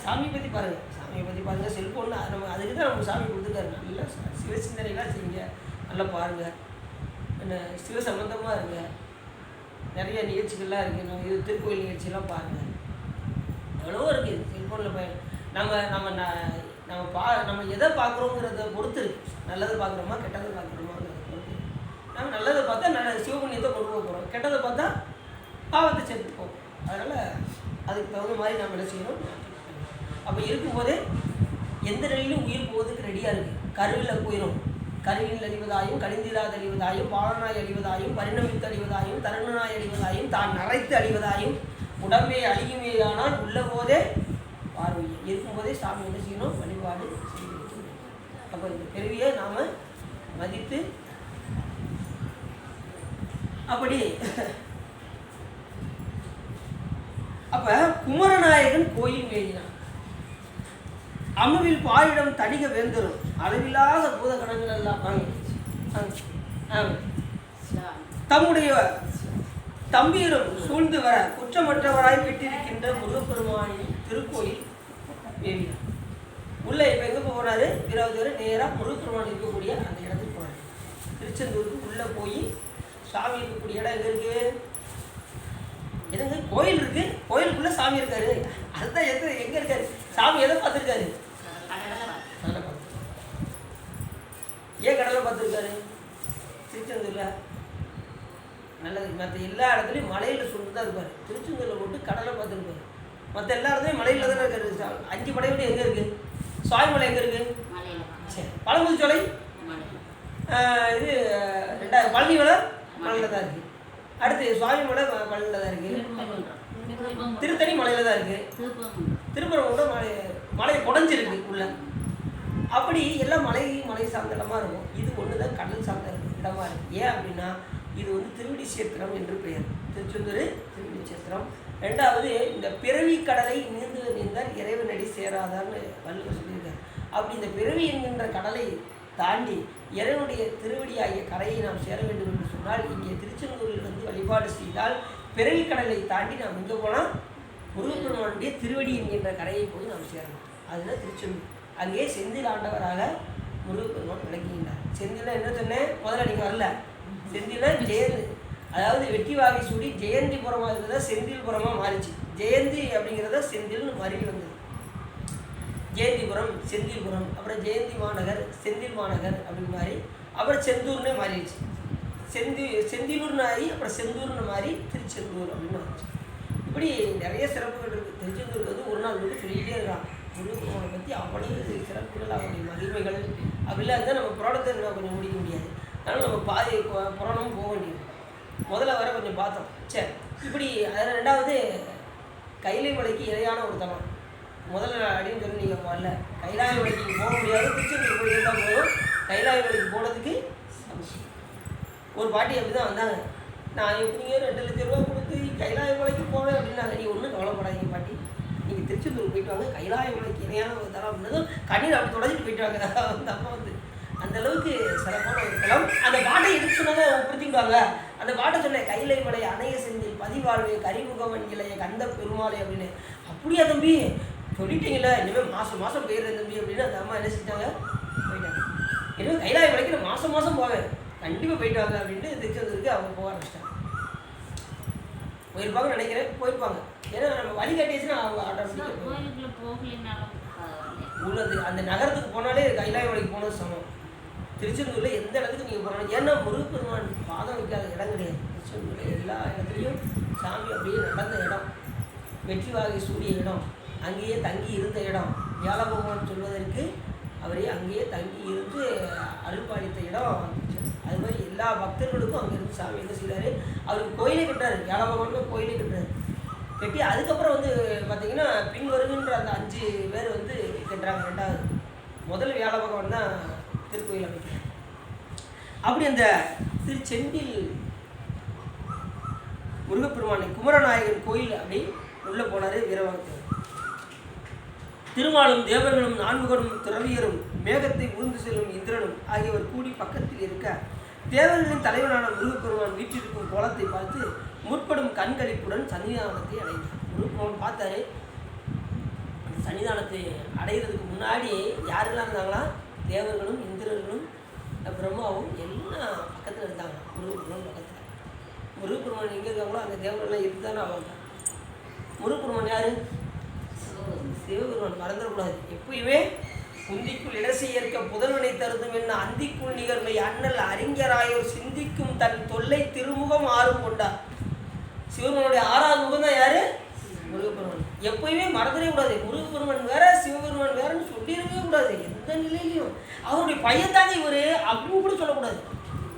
சாமியை பற்றி பாருங்கள், சாமியை பற்றி பாருங்கள். செல்ஃபோனில் நம்ம அதுக்கு தான் நம்ம சாமி கொடுத்துருக்காரு. நல்லா சிவசிந்தனைலாம் செய்யுங்க, நல்லா பாருங்கள், என்ன சிவ சம்பந்தமாக இருங்க. நிறைய நிகழ்ச்சிகள்லாம் இருக்குது, நம்ம இது திருக்கோயில் நிகழ்ச்சியெல்லாம் பாருங்கள், எவ்வளவோ இருக்குது செல்ஃபோனில். நம்ம எதை பார்க்குறோங்கிறத பொறுத்து இருக்குது. நல்லதை பார்க்குறோமா கெட்டதை பார்க்குறோமாங்கிறத பொறுத்து. நம்ம நல்லதை பார்த்தா நல்ல சிவபுண்ணியத்தை கொண்டு போக போகிறோம், கெட்டதை பார்த்தா பாவத்தை சேர்த்துப்போம். அதனால் அதுக்கு தகுந்த மாதிரி நம்ம என்ன செய்யணும். அப்போ இருக்கும்போதே எந்த நிலையிலும் உயிர் போவதுக்கு ரெடியாக இருக்குது. கருவில் போயிடும், கருவில் அழிவதாயும் கழிந்திராது அழிவதாயும் பாலனாய் அழிவதாயும் பரிணமித்து அழிவதாயும் தருணனாய் அழிவதாயும் தான் நரைத்து அழிவதாயும் உடம்பே அழியுமேயானால் உள்ள போதே பார்வை இருக்கும்போதே சாமி என்ன செய்யணும், வழிபாடு செய்ய வைக்கணும். அப்போ இந்த பிறவியை நாம் மதித்து அப்படி அப்போ குமரநாயகன் கோயில் மேலினான். அமுவில் பாயிடம் தணிக வேந்தரும் அளவில்லாத பூதகணங்கள் எல்லாம் தம்முடைய தம்பீரும் சூழ்ந்து வர குற்றமற்றவராய் பெற்றிருக்கின்ற முருகப்பெருமானின் திருக்கோயில் மேவினார். உள்ள இப்போ எங்கே போகிறாரு? 20 பேர் நேராக முருகப்பெருமான் இருக்கக்கூடிய அந்த இடத்துக்கு போகிறாரு. திருச்செந்தூருக்கு உள்ளே போய் சாமி இருக்கக்கூடிய இடம் எங்கே இருக்குது? என்னங்க கோயில் இருக்கு, கோயிலுக்குள்ள சாமி இருக்காரு. அதுதான் எங்க இருக்காரு சாமி? எதை பார்த்துருக்காரு? கடலை பார்த்து. ஏன் கடலை பார்த்துருக்காரு? திருச்செந்தூர்ல நல்லது. மற்ற எல்லா இடத்துலையும் மலையில் சுண்டு தான் இருப்பார். திருச்செந்தூரில் போட்டு கடலை பார்த்துருப்பாரு. மற்ற எல்லா இடத்துலையும் மலையில் தானே இருக்காரு. 5 படையோடு எங்கே இருக்கு? சுவாமிமலை எங்கே இருக்கு? சரி. பழமுதிர்ச்சோலை இது 2 பழனி மலை மலையில் தான் இருக்கு. அடுத்து சுவாமிமலை மலையில் தான் இருக்கு. திருத்தணி மலையில் தான் இருக்கு. திருப்பரங்குன்றம் மலை குடஞ்சிருக்கு உள்ள. அப்படி எல்லாம் மலை சார்ந்த இடமா இருக்கும். இது ஒன்று தான் கடல் சார்ந்த இடமா இருக்கு. ஏன் அப்படின்னா இது வந்து திருவடி சேத்திரம் என்று பெயர். திருச்செந்தூர் திருவடி சேத்திரம். 2வது இந்த பிறவி கடலை நீந்தால் இறைவனடி சேராதான்னு வள்ளுவர் சொல்லியிருக்காரு. அப்படி இந்த பிறவி என்கின்ற கடலை தாண்டி இறைவனுடைய திருவடியாகிய கரையை நாம் சேர வேண்டும் என்று சொன்னால் இங்கே திருச்செந்தூரில் வந்து வழிபாடு செய்தால் பிறவி கடலை தாண்டி நாம் எங்கே போனால் முருகப்பெருமானுடைய திருவடி என்கின்ற கரையை போய் நாம் சேரணும். அதுதான் திருச்செந்தூர். அங்கே செந்தில் ஆண்டவராக முருகப்பெருமான் விளங்குகின்றார். செந்தில் என்ன சொன்னேன் முதல்ல? நீங்கள் வரல. செந்தில ஜெயந்தி, அதாவது வெட்டி வாகை சூடி ஜெயந்திபுரமாக இருக்கிறத செந்தில்புரமாக மாறிச்சு. ஜெயந்தி அப்படிங்கிறத செந்தில்னு மருவி வந்தது. ஜெயந்திபுரம், செந்தில்புரம், அப்புறம் ஜெயந்தி மாநகர், செந்தில் மாநகர் அப்படின்னு மாறி அப்புறம் செந்தூர்னே மாறிடுச்சு. செந்திலூர்னு ஆகி அப்புறம் செந்தூர்னு மாறி திருச்செந்தூர் அப்படின்னு மாறிச்சு. இப்படி நிறைய சிறப்புகள் இருக்குது. திருச்செந்தூருக்கு வந்து ஒரு நாள் வந்து சொல்லிகிட்டே இருக்கலாம். முருகப்பெருமானை பற்றி அவ்வளவு சிறப்புகள், அவருடைய மகிமைகள் அப்படிலாம் இருந்தால் நம்ம புராணத்தை கொஞ்சம் முடிக்க முடியாது. அதனால் நம்ம பாதி புராணமும் போக வேண்டியது. முதல்ல வர கொஞ்சம் பார்த்தோம். சரி. இப்படி அதில் 2வது கைலை மலைக்கு இணையான ஒரு தலம். முதல்ல அப்படின்னு சொல்லி நீங்கள் வரல. கைலாய மலைக்கு போக முடியாது. திருச்செந்தூர் போய் இருந்தால் போதும். கைலாய மலைக்கு போனதுக்கு ஒரு பாட்டி அப்படி தான் வந்தாங்க. நான் எப்படிங்க 2 லட்சம் ரூபா கொடுத்து கைலாய மலைக்கு போனேன் அப்படின்னாங்க. நீங்கள் ஒன்றும் கவலைப்படாதீங்க பாட்டி, நீங்கள் திருச்செந்தூர் போயிட்டு வாங்க, கைலாய மலைக்கு இணையான ஒரு தலம் அப்படின்னதும் கண்ணீர் அப்படி தொடச்சிட்டு போயிட்டு வாங்க. அந்த அம்மா வந்து அந்தளவுக்கு சிறப்பான ஒரு தலம். அந்த பாட்டை எடுத்து சொன்னதை புரிஞ்சுக்கிட்டாங்க. அந்த பாட்டை சொன்னேன், கைலை மலை அணைய செந்தில் பதிவாழ்வு கரிமுகவன் இளைய கந்த பெருமாளை அப்படின்னு. அப்படியா தம்பி சொல்லிட்டீங்களா? இனிமேல் மாதம் போயிடுறேன் தம்பி அப்படின்னு அந்த அம்மா என்ன செஞ்சாங்க? போயிட்டாங்க. இனிமேல் கைலாய மலைக்கு நான் மாதம் போவேன், கண்டிப்பாக போயிட்டு வாங்க அப்படின்ட்டு திருச்செந்தூருக்கு அவங்க போக ஆரம்பிச்சிட்டாங்க. போயிருப்பாங்கன்னு நினைக்கிறேன். போயிருப்பாங்க. ஏன்னா நம்ம வழி கட்டிச்சுன்னா அவங்க ஆர்டர் உள்ளது. அந்த நகரத்துக்கு போனாலே கைலாய மலைக்கு போனது சமம். திருச்செந்தூரில் எந்த இடத்துக்கு நீங்கள் போகணும். ஏன்னா முருகப்பெருமான் பாதம் வைக்காத இடம் கிடையாது. திருச்செந்தூரில் எல்லா இடத்துலையும் சாமி அப்படியே நடந்த இடம், வெற்றி வாகை சூடிய இடம், அங்கேயே தங்கி இருந்த இடம், வியாழ பகவான் சொல்வதற்கு அவரே அங்கேயே தங்கி இருந்து அருள்பாலித்த இடம். அது மாதிரி எல்லா பக்தர்களுக்கும் அங்கேருந்து சாமி என்ன செய்கிறாரு? அவருக்கு கோயிலே கட்டுறாரு. வியாழ பகவானுக்கு கோயிலே கட்டுறாரு. கட்டி அதுக்கப்புறம் வந்து பார்த்திங்கன்னா பின் வருகின்ற அந்த 5 பேர் வந்து கட்டுறாங்க. 2வது முதல் வியாழ பகவான் தான் திருக்கோயில் அமைக்கிறார். அப்படி அந்த திருச்செந்தில் முருகப்பெருமானை குமரநாயகன் கோயில் அப்படி உள்ளே போனார் வீரவாக. திருமாலும் தேவர்களும் 4 துறவியரும் மேகத்தை ஊர்ந்து செல்லும் இந்திரனும் ஆகியவர் கூடி பக்கத்தில் இருக்க தேவர்களின் தலைவனான முருகப்பெருமான் வீற்றிருக்கும் கோலத்தை பார்த்து முற்படும் கண்களிப்புடன் சன்னிதானத்தை அடைந்தார். முருகப்பெருமான் பார்த்தாரு. அந்த சன்னிதானத்தை அடைகிறதுக்கு முன்னாடி யாரெல்லாம் இருந்தாங்களா? தேவர்களும் இந்திரர்களும் பிரம்மாவும் எல்லாம் பக்கத்தில் இருந்தாங்க. முருகப்பெருமான் பக்கத்தில். முருகப்பெருமான் எங்கே இருக்காங்களோ அந்த தேவர்கள்லாம் இருக்குதானே அவங்க. முருகப்பெருமான் யார்? சிவபெருமான். மறந்துடக்கூடாது. எப்பயுமே குந்திக்குள் இடசெயற்க புதல்வனை தருதும் என்ன அந்திக்குள் நிகழ்மை அண்ணல் அறிஞராயோர் சிந்திக்கும் தன் தொல்லை திருமுகம் 6 கொண்டார். சிவபெருமானுடைய 6வது முகம் தான் யாரு? முருகப்பெருமான். எப்பயுமே மறந்துடவே கூடாது. முருகப்பெருமான் வேற சிவபெருமான் வேறன்னு சொல்லிடவே கூடாது. எந்த நிலையிலையும் அவருடைய பையன் தானே இவர் அப்படின்னு கூட சொல்லக்கூடாது.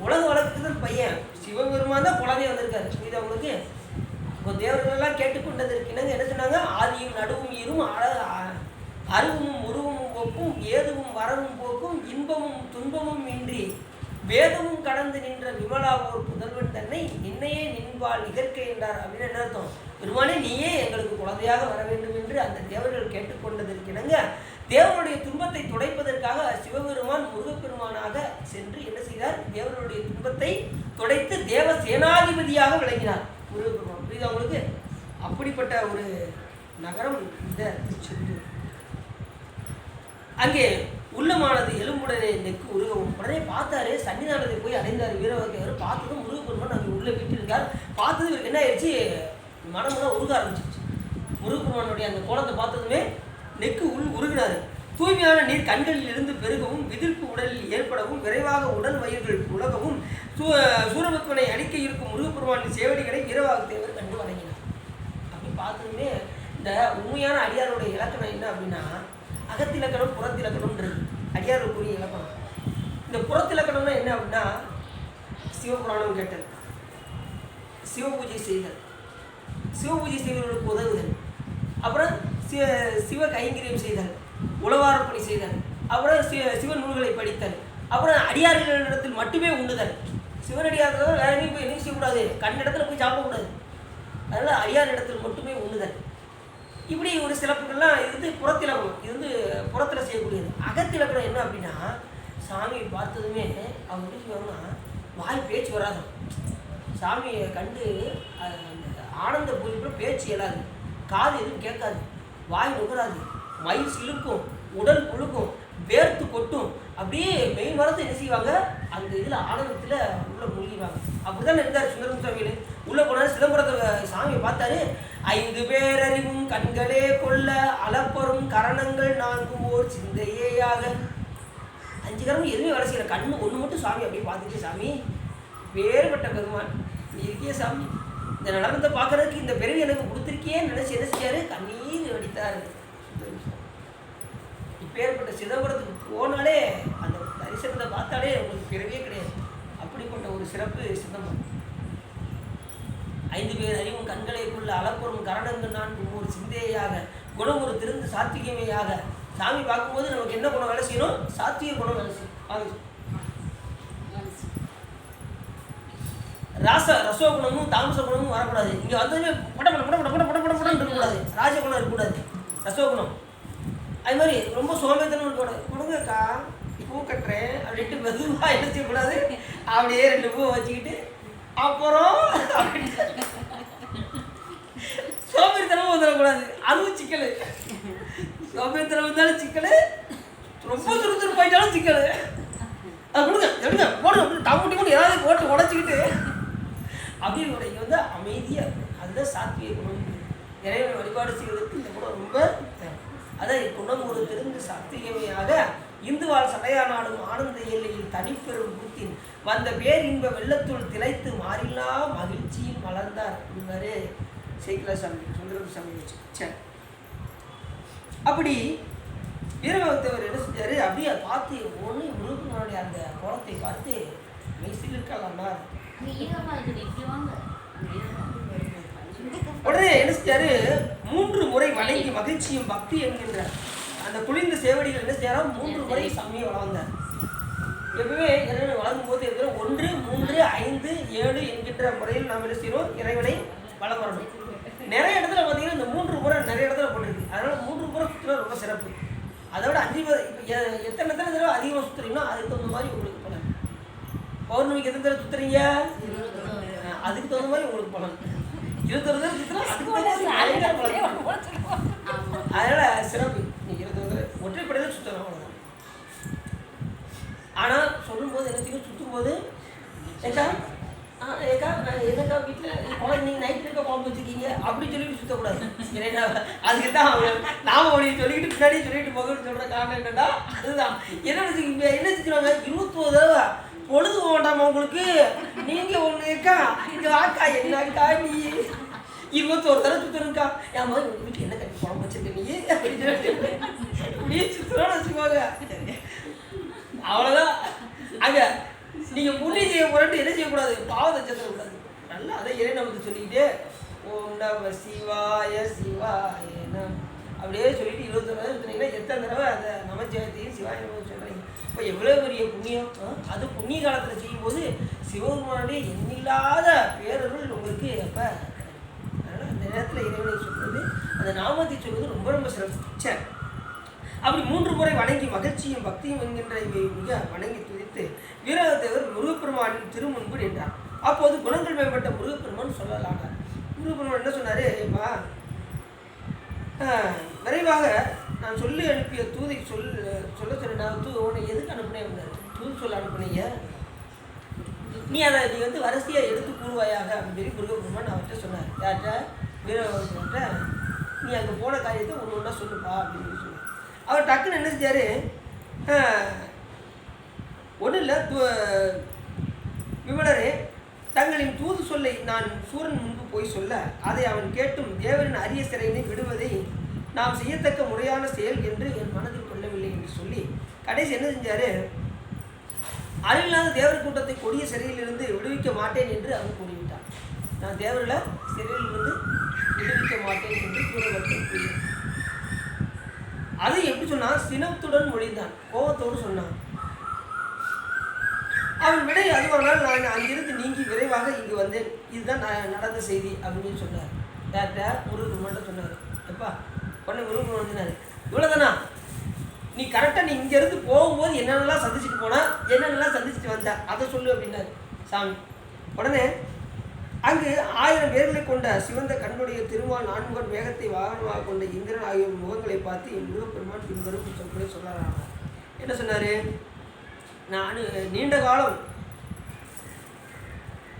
உலக வழக்குக்கு தான் பையன். சிவபெருமான் தான் குழந்தைய வந்திருக்காரு. புரியுதா உங்களுக்கு? இப்போ தேவர்களெல்லாம் கேட்டுக்கொண்டதற்கு என்னங்க என்ன சொன்னாங்க? ஆதியும் நடுவும் ஈரும் அருவமும் உருவமும் போக்கும் ஏதுவும் வரவும் போக்கும் இன்பமும் துன்பமும் இன்றி வேதமும் கடந்து நின்ற விமலா ஓர் புதல்வன் தன்னை நின்னையே நின்பால் நிகழ்க்க என்றார். அப்படின்னு என்ன அர்த்தம்? பெருமானே நீயே எங்களுக்கு பாதையாக வர வேண்டும் என்று அந்த தேவர்கள் கேட்டுக்கொண்டதற்கிணங்க தேவனுடைய துன்பத்தை துடைப்பதற்காக சிவபெருமான் முருகப்பெருமானாக சென்று என்ன செய்தார்? தேவனுடைய துன்பத்தை துடைத்து தேவ சேனாதிபதியாக விளங்கினார் முருகப்பெருமான். புரியுதா உங்களுக்கு? அப்படிப்பட்ட ஒரு நகரம் இந்த திருச்செந்தூர். அங்கே உள்ளமானது எலும்புடனே நெக்கு உருகவும் உடனே பார்த்தாரு. சன்னிதானத்தை போய் அடைந்தார் வீரவகையவர். பார்த்ததும் முருகப்பெருமான் அங்கே உள்ள வீட்டிருக்கார். பார்த்தது இவருக்கு என்ன ஆயிடுச்சு? மனமெல்லாம் உருக ஆரம்பிச்சிருச்சு. முருகப்பெருமானுடைய அந்த கோலத்தை பார்த்ததுமே நெக்கு உருகினார். தூய்மையான நீர் கண்களில் இருந்து பெருகவும் விதிர்ப்பு உடலில் ஏற்படவும் விரைவாக உடல் வயிர்கள் உலகவும் சூரபத்மனை அடிக்க இருக்கும் முருகப்பெருமானின் சேவடிகளை வீரவாக தேவர் கண்டு வணங்கினார். அப்படி பார்த்ததுமே இந்த உண்மையான அடியாருடைய இலக்கணம் என்ன அப்படின்னா, அகத்திலக்கணம் புறத்திலக்கணம்ன்றது அடியாருக்குரிய இலக்கணம். இந்த புறத்திலக்கணம்னா என்ன அப்படின்னா, சிவபுராணம் கேட்டல், சிவபூஜை செய்தல், சிவபூஜை செய்தவர்களுக்கு உதவுதல், அப்புறம் சிவ கைங்கரியம் செய்தல், உளவாரப்பணி செய்தல், அப்புறம் சிவ நூல்களை படித்தல், அப்புறம் அடியார்களிடத்தில் மட்டுமே உண்ணுதல். சிவனடியார்கள் வேற எங்கேயும் போய் என்ன செய்யக்கூடாது? கண்ணிடத்தில் போய் சாப்பிடக்கூடாது. அதனால் அடியார் இடத்தில் மட்டுமே உண்ணுதல். இப்படி ஒரு சிறப்புகள்லாம் இது வந்து புறத்திலக்கணம். இது வந்து புறத்தில் செய்யக்கூடியது. அகத்திலக்கணம் என்ன அப்படின்னா, சாமியை பார்த்ததுமே அவங்க எப்படி செய்வாங்கன்னா வாய் பேச்சு வராது. சாமியை கண்டு அந்த ஆனந்த பூஜைக்குள்ள பேச்சு இயலாது, காது எதுவும் கேட்காது, வாய் நுகராது, மயில் சிலுக்கும், உடல் புழுக்கும், வேர்த்து கொட்டும். அப்படியே மெய் மரத்தை என்ன செய்வாங்க? அந்த இதில் ஆனந்தத்தில் உள்ள மூழ்கிடுவாங்க. அப்படி தான் இருந்தார் சுந்தரம் சுவாமிகள். உள்ளே போனார், சிதம்பரத்தை சாமியை பார்த்தாரு. 5 பேரறிவும் கண்களே கொள்ள அளப்பரும் கரணங்கள் 4 ஓர் சிந்தையேயாக. 5 கரணம் எதுவுமே வேலை செய்யல. கண்ணு ஒன்று மட்டும் சாமி அப்படியே பார்த்துட்டு, சாமி வேறுபட்ட பெருமான் நீ இருக்கிய சாமி, இந்த நடனத்தை பார்க்கறதுக்கு இந்த பிறவி எனக்கு கொடுத்துருக்கியேன்னு நினைச்சு என்ன செய்யாரு? கண்ணீர் வடித்தாரு. இப்பேற்பட்ட சிதம்பரத்துக்கு போனாலே அந்த தரிசனத்தை பார்த்தாலே உங்களுக்கு பிறவியே கிடையாது. அப்படிப்பட்ட ஒரு சிறப்பு சிதம்பரம். 5 பேர் அறிவும் கண்களைக்குள்ள அளப்பொரும் கரணங்கள் 4 ஒரு சிந்தையாக குணம் ஒரு திருந்து சாத்விகமையாக. சாமி பார்க்கும்போது நமக்கு என்ன குணம் வேலை செய்யணும்? சாத்விக குணம் வேலை செய்யணும். ரசோகுணமும் தாமச குணமும் வரக்கூடாது. இங்கே வந்ததுமே இருக்கக்கூடாது. ராஜகுணம் இருக்கக்கூடாது, ரசோகுணம். அது மாதிரி ரொம்ப சோம்பேத்தனம் இருக்கக்கூடாது. கொடுங்கக்கா பூ கட்டுறேன் அப்படின்ட்டு மெதுவாக என்ன செய்யக்கூடாது? அப்படியே 2 பூவை வச்சுக்கிட்டு அப்புறம் சோம்பேறித்தனமும் வந்துடக்கூடாது. அதுவும் சிக்கல். சோம்பேறித்தனம் வந்தாலும் சிக்கல், ரொம்ப துருத்துரு போயிட்டாலும் சிக்கல். அது கொடுங்க எடுங்க போடுங்க டவுட்டி கூட ஏதாவது போட்டு உடச்சிக்கிட்டு அப்படின்னு இங்கே வந்து அமைதியாக. அதுதான் சாத்விய குணம். இறைவனை வழிபாடு செய்வதற்கு இந்த குணம் ரொம்ப அதான் குணம் ஒரு திருந்து சாத்விகமையாக இந்துவால் சடையா நாடும் ஆனந்த எல்லையில் தனிப்பெரும் கூத்தின் வந்த பேர் இன்ப வெள்ளத்துள் திளைத்து மாறில்லா மகிழ்ச்சியில் வளர்ந்தார் அப்படின்னாரு சேக்கிலா சாமி, சுந்தரம் சாமி வச்சு. சரி, அப்படி வீரபக்தவர் என்ன செஞ்சாரு? அப்படியே பார்த்து ஒன்று முருகனுடைய அந்த கோலத்தை பார்த்து மெய்சில் இருக்கலாம்னார். உடனே என்ன செஞ்சாரு? 3 முறை வணங்கி மகிழ்ச்சியும் பக்தி என்கின்ற அந்த குளிர்ந்த சேவடிகள் என்ன செய்யறா? 3 முறை சாமியை வளர்ந்தார். எப்பவுமே இறைவனை வளர்க்கும் போது இருக்கிற 1, 3, 5, 7 என்கின்ற முறையில் நாம் என்ன செய்யறோம்? இறைவனை வளம் வரணும். நிறைய இடத்துல பார்த்தீங்கன்னா இந்த 3 முறை நிறைய இடத்துல போட்டிருக்கு. அதனால 3 முறை சுற்றுறது ரொம்ப சிறப்பு. அதோட 5 இப்போ எத்தனை தடவை அதிகமாக சுற்றுறீங்கன்னா அதுக்கு தகுந்த மாதிரி உங்களுக்கு பலன். பௌர்ணமிக்கு எத்தனை தடவை சுற்றுறீங்க? அதுக்கு தகுந்த மாதிரி உங்களுக்கு பலன். 21 தடவை சுற்றுனா அதுக்கு தகுந்த பலன். அதனால சிறப்பு. நீங்கள் 21 தடவை ஒற்றைப்படையில் சுற்றணும், அவ்வளோதான். ஆனால் சொல்லும்போது என்ன செய்யும்? சுற்றும்போது ஏக்கா எதற்கா வீட்டில் குழந்தை நீங்கள் நைட்டு இருக்க குழம்பு வச்சுருக்கீங்க அப்படின்னு சொல்லிட்டு சுற்றக்கூடாது. ஏன்னா அதுக்கு தான் நாம அப்படி சொல்லிக்கிட்டு பின்னாடி சொல்லிட்டு போகணும்னு சொல்கிற காரணம் என்னன்னா அதுதான். என்ன செஞ்சுருவாங்க? 21 தடவை பொழுது போட்டாமா உங்களுக்கு? நீங்கள் ஒன்று இருக்கா இங்கே வாக்கா என்னக்கா நீ 21 தடவை சுற்றணுக்கா? ஏன் மாதிரி உங்கள் வீட்டில் என்ன கட்டி குழம்பு வச்சுருக்க நீ அப்படின்னு சொல்லிட்டு நீ சுற்றுறான்னு வச்சுக்கோங்க. அவ்வளோதான். அங்கே நீங்கள் புண்ணியம் செய்ய போறேன்ட்டு என்ன செய்யக்கூடாது? பாவத்தை செத்துடக்கூடாது. நல்லா அதை இறை நமக்கு சொல்லிக்கிட்டே ஓம் நம சிவாய சிவாய நம அப்படியே சொல்லிட்டு 21 தடவை சொன்னீங்கன்னா எத்தனை தடவை அந்த நமச்சிவாயத்தையும் சிவாய நம சொல்கிறீங்க. இப்போ எவ்வளோ பெரிய புண்ணியம். அது புண்ணிய காலத்தில் செய்யும்போது சிவபெருமானுடைய எண்ணில்லாத பேரருள் உங்களுக்கு அப்போ. அதனால் அந்த நேரத்தில் இறைவனை சொல்கிறது அந்த சொல்வது ரொம்ப ரொம்ப சிறப்பு. சரி, அப்படி 3 முறை வணங்கி மகிழ்ச்சியும் பக்தியும் என்கின்ற இவை மிக வணங்கி துதித்து வீரதேவர் முருகப்பெருமானின் திருமுன்பு நின்றார். அப்போது குணங்கள் மேம்பட்ட முருகப்பெருமான் சொல்லலானார். முருகப்பெருமான் என்ன சொன்னார்? விரைவாக நான் சொல்லி அனுப்பிய தூதை சொல்ல சொன்னேன். உன்னை எதுக்கு அனுப்பினேன்? தூது சொல்ல அனுப்பினீங்க, நீ அதை நீ வந்து வரிசையாக எடுத்து கூறுவாயாக அப்படின்னு சொல்லி முருகப்பெருமான் அவர்கிட்ட சொன்னார். யார்கிட்ட? வீரவர்கிட்ட. நீ அங்கே போன காரியத்தை ஒன்று ஒன்றா சொல்லுப்பா அப்படின்னு சொல்லி சொன்னார். அவர் டக்குன்னு என்ன செஞ்சார்? ஒன்றும் இல்லை, விமலரே, தங்களின் தூது சொல்லை நான் சூரன் முன்பு போய் சொல்ல அதை அவன் கேட்டும் தேவரின் அரிய சிறையினை விடுவதை நாம் செய்யத்தக்க முறையான செயல் என்று என் மனதில் கொள்ளவில்லை என்று சொல்லி கடைசி என்ன செஞ்சார்? அறிவில்லாத தேவர் கூட்டத்தை கொடிய சிறையிலிருந்து விடுவிக்க மாட்டேன் என்று அவன் கூறிவிட்டான். நான் தேவர்களை சிறையிலிருந்து விடுவிக்க மாட்டேன் என்று கூறப்பட்டு அது எப்படி சொன்னான்? சினத்துடன் மொழிந்தான், கோபத்தோடு சொன்னான். அவன் விடை அதுவானால் நான் அங்கிருந்து நீங்கி விரைவாக இங்கு வந்தேன், இதுதான் நடந்த செய்தி அப்படின்னு சொன்னார். யார்கிட்ட? முருகன் சொன்னார். எப்பா உடனே முருகன் வந்தினார். இவ்வளோதானா? நீ கரெக்டாக நீ இங்கேருந்து போகும்போது என்னென்னலாம் சந்திச்சுட்டு போனா, என்னென்னலாம் சந்திச்சுட்டு வந்த, அதை சொல்லு அப்படின்னாரு சாமி. உடனே அங்கு 1000 பேர்களை கொண்ட சிவந்த கண்ணுடைய திருமால் 4 வேகத்தை வாகனமாக கொண்ட இந்திரன் ஆகிய முகங்களை பார்த்து என் முருகப்பெருமான் பின்வரும் சொல்களை சொல்லலாம். என்ன சொன்னார்? நான் நீண்ட காலம்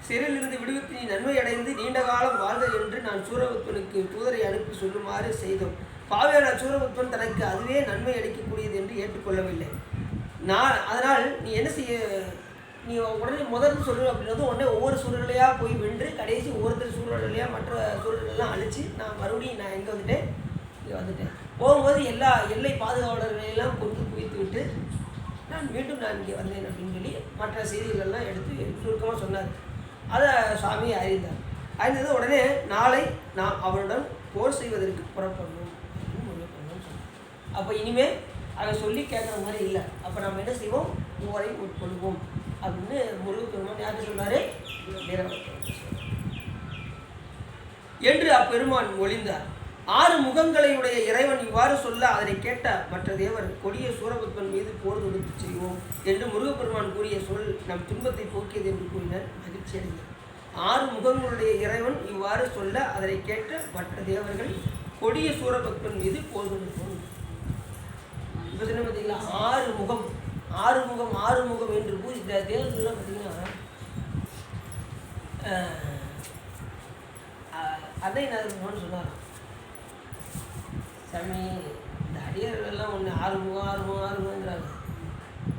சிறையிலிருந்து விடுவித்து நீ நன்மை அடைந்து நீண்ட காலம் வாழ்க என்று நான் சூரபத்மனுக்கு தூதரை அனுப்பி சொல்லுமாறு செய்தோம். பாவியான சூரபத்மன் தனக்கு அதுவே நன்மை அளிக்கக்கூடியது என்று ஏற்றுக்கொள்ளவில்லை. அதனால் நீ என்ன செய்ய, நீ உடனே முதல்ல சொல்லு அப்படின்றது உடனே ஒவ்வொரு சூழலையாக போய் வென்று கடைசி ஒவ்வொருத்தர் சூழலையாக மற்ற சூழலெல்லாம் அழித்து நான் மறுபடியும் நான் எங்கே வந்துட்டேன்? இங்கே வந்துட்டேன். போகும்போது எல்லா எல்லை பாதுகாவலர்களையெல்லாம் கொண்டு குவித்து விட்டு நான் மீண்டும் நான் இங்கே வந்தேன் அப்படின்னு சொல்லி மற்ற செய்திகளெல்லாம் எடுத்து சுருக்கமாக சொன்னார். அதை சுவாமி அறிந்தார். அறிந்தது உடனே நாளை நாம் அவருடன் போர் செய்வதற்கு புறப்படணும் அப்படின்னு முருகப்பெருமான் சொன்னார். அப்போ இனிமேல் அதை சொல்லி கேட்குற மாதிரி இல்லை. அப்போ நம்ம என்ன செய்வோம்? போரை உட்கொள்வோம் அப்படின்னு முருகப்பெருமான் யார்கிட்ட சொன்னார்? என்று அப்பெருமான் மொழிந்தார். 6 முகங்களையுடைய இறைவன் இவ்வாறு சொல்ல அதனை கேட்ட மற்ற தேவர் கொடிய சூரபத்மன் மீது போர் தொடுத்து செய்வோம் என்று முருகப்பெருமான் கூறிய சொல் நம் துன்பத்தை போக்கியது என்று கூறினர். மகிழ்ச்சி அடைந்தார். 6 முகங்களுடைய இறைவன் இவ்வாறு சொல்ல அதனை கேட்ட மற்ற தேவர்கள் கொடிய சூரபத்மன் மீது போர் தொடுப்போம். இப்போ என்ன பார்த்தீங்களா? 6 முகம் 6 முகம் 6 முகம் என்று பூஜித்த தேவர்கள்லாம் பார்த்தீங்கன்னா அதை நான் சொன்னாராம். சாமி, இந்த அடியார்களெல்லாம் ஒன்று 6 முகம் 6 முகம் 6 முகங்கிறாங்க,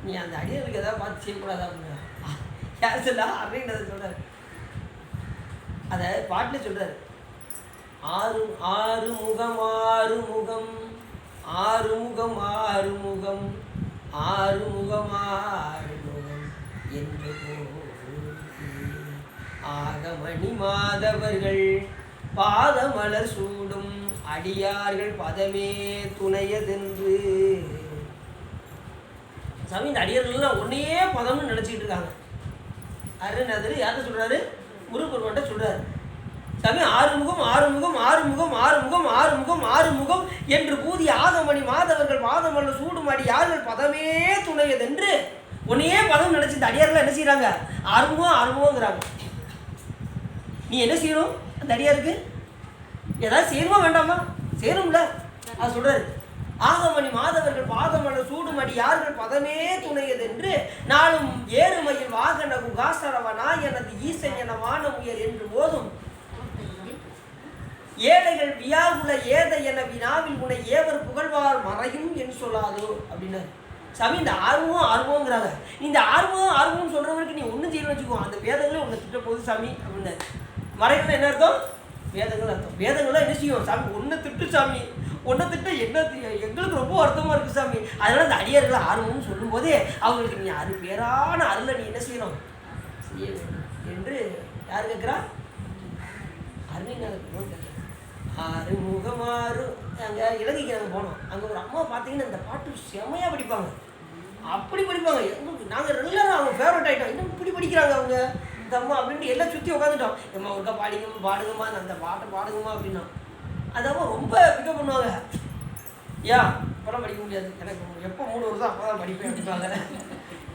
நீ அந்த அடியார்களுக்கு எதாவது பார்த்து செய்யக்கூடாதா அப்படின்னா யார் சொல்லா அப்படின்றத சொல்கிறார். அதை பாட்டில் சொல்கிறார். 6 முகம் 6 முகம் 6 முகம் 6 முகம் 6 முகம் 6 முகம் என்று ஆகமணி மாதவர்கள் பாதமலர் சூடும் அடியார்கள் பதமே துணையதென்று. சாமி, இந்த அடியார்கள்லாம் ஒன்றையே பதம்னு நினச்சிக்கிட்டு இருக்காங்க. அருணாதிரி யார்கிட்ட சொல்கிறாரு? முருகப்பெருமான்கிட்ட சொல்கிறாரு. சாமி, 6 முகம் 6 முகம் 6 முகம் 6 முகம் 6 முகம் 6 முகம் என்று பூதி ஆகமணி மாதவர்கள் பாதமலர் சூடும் அடியார்கள் பதமே துணையதென்று ஒன்றையே பதம் நினச்சி இந்த அடியார்கள் என்ன செய்கிறாங்க? 6 முகம் 6 முகங்கிறாங்க. நீ என்ன செய்யணும்? அந்த அடியாருக்கு ஏதாவது செய்யணுமா வேண்டாமா? செய்யணும்ல. அது சொல்றாரு. ஆகமணி மாதவர்கள் பாதமலர் சூடுமடி யார்கள் பதமே துணையதென்று நாளும் ஏறுமையில் வாகன குகாசரவனா எனது ஈசன் என வான உயர் என்று போதும் ஏழைகள் வியாகுல ஏத என வினாவில் உனை ஏவர் புகழ்வார் மறையும் என்று சொல்லாதோ அப்படின்னாரு. சாமி, இந்த 6 முகம் 6 முகங்கிறாங்க. இந்த 6 முகம் 6 முகம் சொல்றவருக்கு நீ ஒன்றும் செய்யணும்னு வச்சுக்கோ, அந்த வேதங்களே உன்னை திட்ட போகுது சாமி அப்படின்னாரு. மறைகள் என்ன அர்த்தம்? வேதங்கள் அர்த்தம். வேதங்கள்லாம் என்ன செய்யும்? சாமி, ஒன்றை திட்டு சாமி, ஒன்றை திட்ட என்ன எங்களுக்கு ரொம்ப வருத்தமாக இருக்குது சாமி. அதனால் அந்த அடியார்களை 6 முகம் சொல்லும் போதே அவங்களுக்கு நீ அது பேரான அருளை நீ என்ன செய்யணும்? செய்ய வேண்டும் என்று யார் கேட்குறா? அருமைநாதர் கேட்குறேன். 6 முகம் 6 அங்கே இலங்கைக்கு நாங்கள் போனோம். அங்கே ஒரு அம்மா பார்த்தீங்கன்னா இந்த பாட்டு செம்மையாக படிப்பாங்க. அப்படி படிப்பாங்க. எங்களுக்கு நாங்கள் ரெகுலராக அவங்க ஃபேவரட் ஆகிட்டோம். இன்னும் இப்படி படிக்கிறாங்க அவங்க இந்த அம்மா அப்படின்ட்டு எல்லாம் சுற்றி உட்காந்துட்டோம். அம்மா ஒருக்கா பாடுங்கம்மா அந்த பாட்டை பாடுங்கம்மா அப்படின்னா அதாவது ரொம்ப பிக்கப் பண்ணுவாங்க. ஏன் இப்போலாம் படிக்க முடியாது, எனக்கு எப்போ மூடு வருதோ அப்போ தான் படிப்பேன் அப்படின்வாங்க.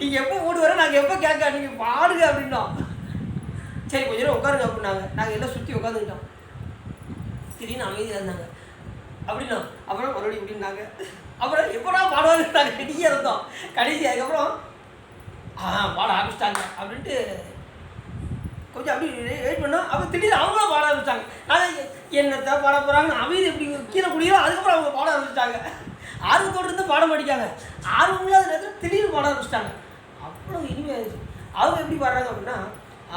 நீங்கள் எப்போ மூடு வர நாங்கள் எப்போ கேட்க நீங்கள் பாடுங்க அப்படின்னோம். சரி கொஞ்ச நேரம் உட்காருங்க அப்படின்னாங்க. நாங்கள் எல்லாம் சுற்றி உட்காந்துக்கிட்டோம். திடீர்னு அமைதியாக இருந்தாங்க அப்படின்னா அப்புறம் மறுபடியும் இப்படின்னாங்க. அப்புறம் எப்போடா பாடுவாங்க நாங்கள் ரெடியாக இருந்தோம். கடைசி அதுக்கப்புறம் பாட ஆரம்பிச்சிட்டாங்க அப்படின்ட்டு கொஞ்சம் அப்படி வெயிட் பண்ணோம். அப்புறம் திடீர்னு அவங்களும் பாட ஆரம்பிச்சிட்டாங்க. நாங்கள் என்னத்தை பாட போகிறாங்கன்னு அமைதி எப்படி கீழே குடிக்கிறோம். அதுக்கப்புறம் அவங்க பாட ஆரம்பிச்சிட்டாங்க. ஆர்வத்தோடு இருந்து பாட மாட்டேங்காங்க. ஆர்வம் இல்லாத நேரத்தில் திடீர்னு பாட ஆரம்பிச்சிட்டாங்க. அவ்வளோ இனிமையாகிடுச்சு. அவங்க எப்படி பாடுறாங்க அப்படின்னா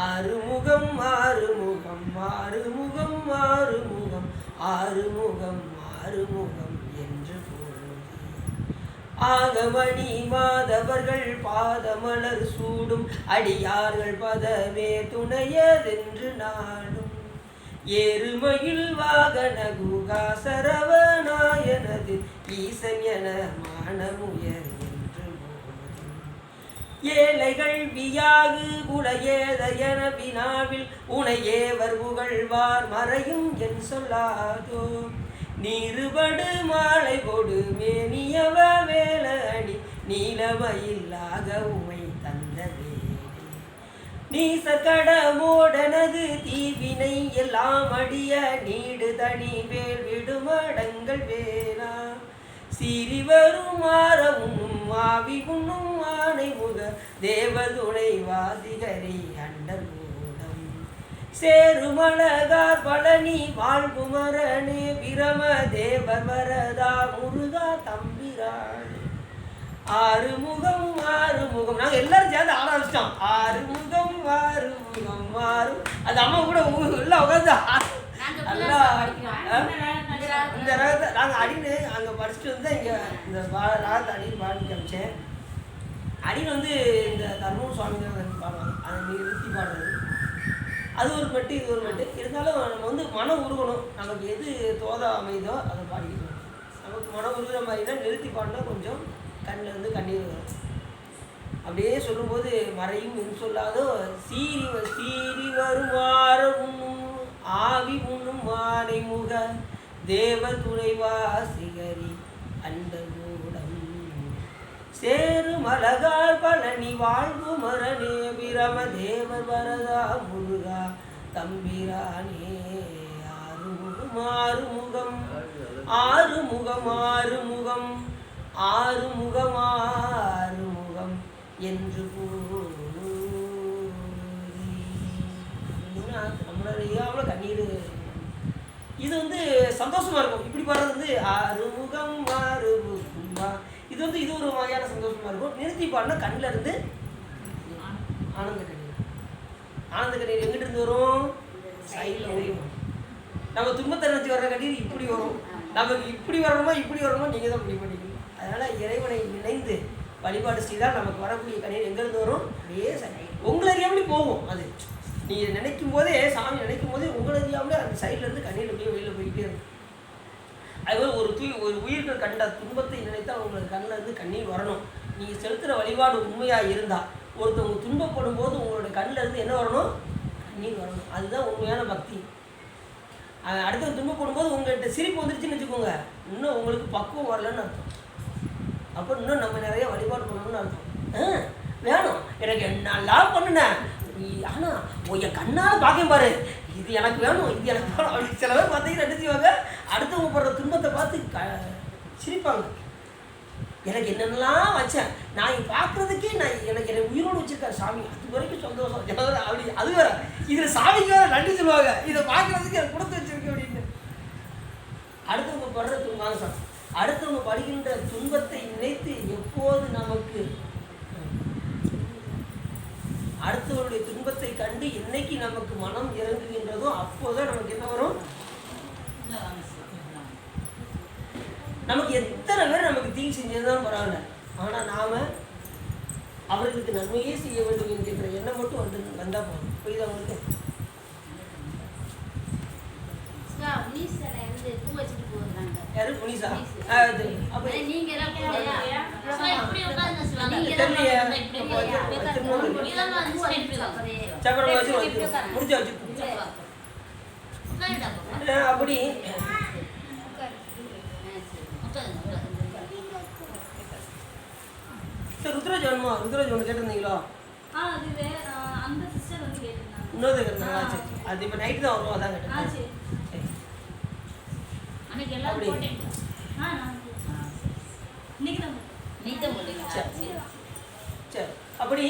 ஆறுமுகம் ஆறுமுகம் ஆறுமுகம் ஆறுமுகம் ஆறுமுகம் ஆறுமுகம் என்று ஆகமணி மாதவர்கள் பாதமலர் சூடும் அடியார்கள் பதமே துணையதென்று நாடும் ஏறுமயில் வாகன குகா சரவணாயனது ஈசன் என மானமுயர் என்று ஏழைகள் வியாகு குலையேத என வினாவில் உனையேவர் புகழ்வார் மறையும் என் சொல்லாதோ நீருபடு மாலை கொடு மேனியவ வேல அடி நீலமயில்லாக உமை தந்த வேடி நீசக்கட மோடனது தீவினை எல்லாம் அடிய நீடு தனி வேல் விடுமடங்கள் வேலா சீறி வரும் மாறவும் ஆவி உண்ணும் ஆனை முக தேவதுணை வாதிகரை அண்டர் மூலம் சேருமலகார் பழனி வாழ்குமரனே பிரம தேவர் வரதா முருகா தம்பிரானே ஆறுமுகம் ஆறுமுகம். நாங்கள் எல்லாரும் சேர்ந்து ஆட ஆரம்பிச்சிட்டோம். ஆறுமுகம் ஆறுமுகம் ஆறு அந்த அம்மா கூட எல்லாம் உட்காந்து இந்த ராகத்தை நாங்கள் அடின்னு அங்கே படிச்சுட்டு வந்து இங்கே இந்த ராகத்தை அடின்னு பாடி காமிச்சேன். அடின்னு வந்து இந்த தர்மம் சுவாமி பாடுவாங்க. அதை நிறுத்தி பாடுறது அது ஒரு மெட்டு இது ஒரு மெட்டு. இருந்தாலும் நம்ம வந்து மனம் உருகணும். நமக்கு எது தோதா அமைதோ அதை பாடிக்கணும். நமக்கு மனம் உருகிற மாதிரினா நிறுத்தி பாடினா கொஞ்சம் கண்ணில் இருந்து கண்ணீர் வரும். அப்படியே சொல்லும்போது மறையும் என் சொல்லாதோ சீரி சீரி வருமாறும் ஆவி உண்ணும் மானை முக தேவ துணைவாசிகரி அண்டகூடம் சேரு மலகார் பழனி வாழ்வு மரணே பிரம தேவர் வரதா முருகா தம்பிரானே ஆறுமுகம் ஆறுமுகம் ஆறுமுகம் ஆறுமுகம் ஆறுமுகம் ஆறுமுகம் என்று நம்மளோட கண்ணீர் இது வந்து சந்தோஷமா இருக்கும். இப்படி பாடுறது வந்து ஆறுமுகம் ஆறுமுகம்பா இது வந்து இது ஒரு வகையான சந்தோஷமா இருக்கும். நிறுத்தி பாடினா கண்ணில் இருந்து ஆனந்த கண்ணீர். ஆனந்த கண்ணீர் எங்கிட்ட இருந்து வரும்? சைடில் வரும். நம்ம துன்பத்தை நினச்சி வர்ற கண்ணீர் இப்படி வரும். நமக்கு இப்படி வரணுமா இப்படி வரணுமா நீங்கள் தான் முடிவு பண்ணிக்கணும். அதனால் இறைவனை நினைந்து வழிபாடு செய்தால் நமக்கு வரக்கூடிய கண்ணீர் எங்கேருந்து வரும்? அப்படியே உங்களை அறியாமலே போகும். அது நீங்கள் நினைக்கும் போதே சாமி நினைக்கும் போதே உங்களை அறியாமலே அந்த சைட்லேருந்து கண்ணீர் அப்படியே வெளியில் போய்கிட்டே இருக்கும். அதுபோல் ஒரு உயிர்கள் கண்ட துன்பத்தை நினைத்தால் உங்களுக்கு கண்ணில் இருந்து கண்ணீர் வரணும். நீங்கள் செலுத்துகிற வழிபாடு உண்மையாக இருந்தால் ஒருத்தவங்க துன்பப்படும் போது உங்களோட கண்ணில் இருந்து என்ன வரணும்? கண்ணீர் வரணும். அதுதான் உண்மையான பக்தி. அடுத்த துன்பப்படும் போது உங்கள்கிட்ட சிரிப்பு வந்துருச்சுன்னு வச்சுக்கோங்க, இன்னும் உங்களுக்கு பக்குவம் வரலன்னு அர்த்தம். அப்போ இன்னும் நம்ம நிறைய வழிபாடு பண்ணணும்னு அர்த்தம். வேணும் எனக்கு என்னெல்லாம் பண்ணுனேன், ஆனால் என் கண்ணால் பார்க்க பாரு, இது எனக்கு வேணும் இது எனக்கு வேணும் அப்படி சில பேர் பார்த்தீங்கன்னா என்ன செய்வாங்க, அடுத்தவங்க படுற துன்பத்தை பார்த்து சிரிப்பாங்க. எனக்கு என்னென்னலாம் வச்சேன் நான் பார்க்குறதுக்கே எனக்கு உயிரோடு வச்சுருக்காரு சாமி, அது வரைக்கும் சந்தோஷம் அப்படி. அது வேற இதில் சாமிக்கு வேறு நன்றி சொல்லுவாங்க, இதை பார்க்குறதுக்கு எனக்கு கொடுத்து வச்சிருக்கேன் அப்படின்னு. அடுத்தவங்க படுற துன்பம் சார், அடுத்தவங்க படுகின்ற துன்பத்தை நினைத்து எப்போது நமக்கு அடுத்தவருடைய துன்பத்தை கண்டு என்னைக்கு நமக்கு மனம் இறங்குகின்றதோ அப்போதான் நமக்கு என்ன வரும்? நமக்கு எத்தனை பேர் நமக்கு தீங்கு செஞ்சதுதான் பரவாயில்ல, ஆனால் நாம அவர்களுக்கு நன்மையே செய்ய வேண்டும் என்கின்ற எண்ணம் மட்டும் வந்தா போதும். புரியுதா உங்களுக்கு? யாரு முனிசா? நீங்க அப்படி ருத்ராஜ் வேணுமா? ருத்ராஜ் ஒன்று கேட்டிருந்தீங்களோ? அந்த சிஸ்டர் வந்து கேட்டிருந்தாங்க. இன்னொரு கேட்டிருந்தாங்களா? சரி அது இப்போ நைட்டு தான் வரும், அதான் கேட்டேன். சரி. சரி அன்னைக்கு எல்லாரும் அப்படி. போட்டீங்களா? நான் இன்னைக்கு தான் நீங்க போட்டீங்க. சரி சரி. அப்படி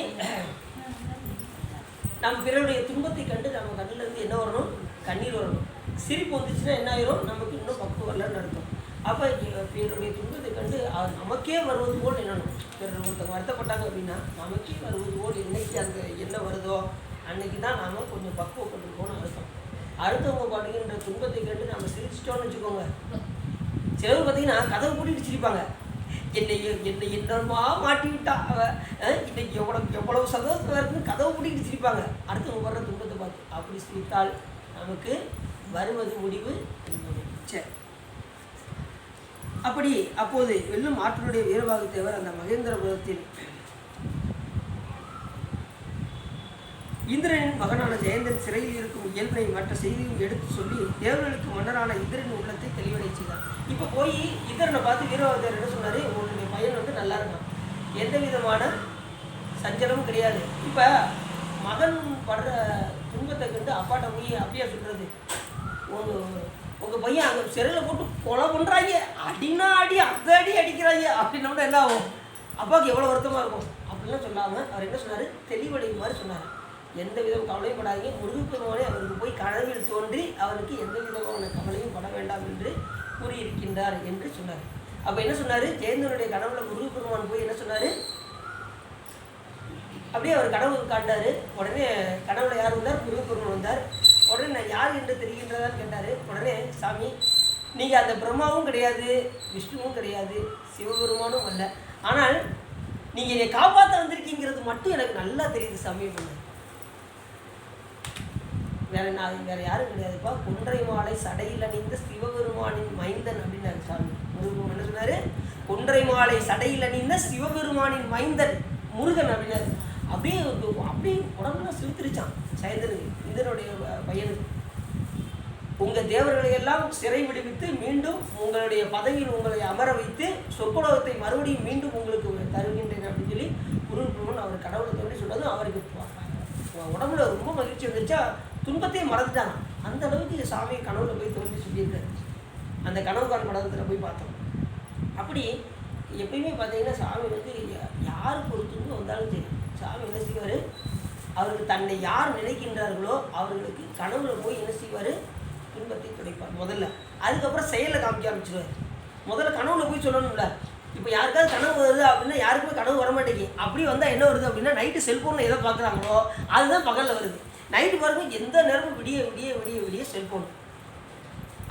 நம்ம பிறருடைய துன்பத்தை கண்டு நம்ம கண்ணில் இருந்து என்ன வரணும்? கண்ணீர் வரணும். சிரிப்பு வந்துச்சுன்னா என்ன ஆயிரும்? நமக்கு இன்னும் பக்குவம் வரலன்னு அர்த்தம். அப்போ பிறருடைய துன்பத்தை கண்டு நமக்கே வருவது போல் எண்ணணும். பிறர் ஒருத்தவங்க வருத்தப்பட்டாங்க அப்படின்னா நமக்கே வருவது போல் என்னைக்கு அந்த என்ன வருதோ அன்னைக்கு தான் நாம் கொஞ்சம் பக்குவப்பட்டுருக்கோம்னு அர்த்தம். அடுத்தவங்க பாட்டுக்கின்ற துன்பத்தை கண்டு நம்ம சிரிச்சிட்டோம்னு வச்சுக்கோங்க. சிலர் பார்த்தீங்கன்னா கதவை பூட்டிட்டு சிரிப்பாங்க. என்னை என்னமா மாட்டி விட்டா அவ, இன்னைக்கு எவ்வளவு சந்தோஷமா இருக்குன்னு கதவை பூட்டிட்டு சிரிப்பாங்க. அடுத்தவங்க வர்ற துன்பத்தை பார்த்து அப்படி சிரித்தால் நமக்கு வருவது முடிவு. சரி. அப்படி அப்போது வெல்லும் ஆற்றலுடைய வீரபாகு தேவர் அந்த மகேந்திரபுரத்தில் இந்திரனின் மகனான ஜெயந்தன் சிறையில் இருக்கும் இயல்பை மற்ற செய்தியும் எடுத்து சொல்லி தேவர்களுக்கு மன்னரான இந்திரனின் உள்ளத்தை தெளிவடை செய்தார். இப்போ போய் இந்திரனை பார்த்து வீரபாகு தேவர் என்ன சொன்னார்? உன்னுடைய பையன் வந்து நல்லா இருக்கான், எந்த விதமான சஞ்சலமும் கிடையாது. இப்போ மகன் படுற துன்பத்தை கண்டு அப்பாட்ட போய் அப்படியா சொல்கிறது? உங்கள் பையன் அங்கே சிறையில் போட்டு கொலை பண்ணுறாங்க, அடினா அடி அந்த அடி அடிக்கிறாங்க அப்படின்னா என்ன ஆகும்? அப்பாவுக்கு எவ்வளோ வருத்தமாக இருக்கும்? அப்படின்லாம் சொல்லாமல் அவர் என்ன சொன்னார்? தெளிவடை மாதிரி சொன்னார். எந்த விதம் கவலையும் படாதீங்க, முருகப்பெருமானே அவருக்கு போய் கனவில் தோன்றி அவருக்கு எந்த விதமான கவலையும் பட வேண்டாம் என்று கூறியிருக்கின்றார் என்று சொன்னார். அப்போ என்ன சொன்னார்? ஜெயந்தனுடைய கனவுல முருகப்பெருமான் போய் என்ன சொன்னார்? அப்படியே அவர் கனவு காட்டார். உடனே கனவுல யார் வந்தார்? முருகப்பெருமான் வந்தார். உடனே நான் யார் என்று தெரிகின்றதான்னு கேட்டார். உடனே சாமி, நீங்கள் அந்த பிரம்மாவும் கிடையாது, விஷ்ணுவும் கிடையாது, சிவபெருமானும் அல்ல, ஆனால் நீங்கள் என்னை காப்பாற்ற வந்திருக்கீங்கிறது மட்டும் எனக்கு நல்லா தெரியுது சாமி. வேற யாரும் கிடையாதுப்பா, கொன்றை மாலை சடையில் அணிந்த சிவபெருமானின் மைந்தன் அப்படின்னாரு சாமி. முருகன் என்ன சொன்னாரு? கொன்றை மாலை சடையில் அணிந்த சிவபெருமானின் மைந்தன் முருகன் அப்படின்னாரு. அப்படியே உடம்புலாம் செலுத்திருச்சான் ஜெயந்தனுக்கு, இந்திரனுடைய பையனுக்கு. உங்கள் தேவர்களை எல்லாம் சிறை விடுவித்து மீண்டும் உங்களுடைய பதவியில் உங்களை அமர வைத்து சொற்குலகத்தை மறுபடியும் மீண்டும் உங்களுக்கு தருகின்றேன் அப்படின்னு சொல்லி முருகன் அவர் கடவுளை தோண்டி சொன்னதும் அவருக்கு உடம்புல ரொம்ப மகிழ்ச்சி வந்துருச்சா, துன்பத்தையும் மறந்துட்டாங்க. அந்த அளவுக்கு சாமியை கனவுல போய் தோண்டி சொல்லியிருக்காரு. அந்த கனவுக்கான படத்தில் போய் பார்த்தோம். அப்படி எப்பயுமே பார்த்தீங்கன்னா சாமி வந்து யாருக்கு ஒரு துன்பம் வந்தாலும் சரி, சாமி என்ன செய்வார்? அவருக்கு தன்னை யார் நினைக்கின்றார்களோ அவர்களுக்கு கனவுல போய் என்ன செய்வார்? துன்பத்தை துடைப்பார் முதல்ல. அதுக்கப்புறம் செயலில் காமிக்க ஆரம்பிச்சிடுவார். முதல்ல கனவுல போய் சொல்லணும்ல. இப்போ யாருக்காவது கனவு வருது அப்படின்னா யாருக்குமே கனவு வர மாட்டேங்கி. அப்படி வந்தால் என்ன வருது அப்படின்னா நைட்டு செல்ஃபோனில் எதை பார்க்குறாங்களோ அதுதான் பகலில் வருது. நைட்டு பாருங்க எந்த நேரமும் விடிய விடிய விடிய விடிய செல்ஃபோன்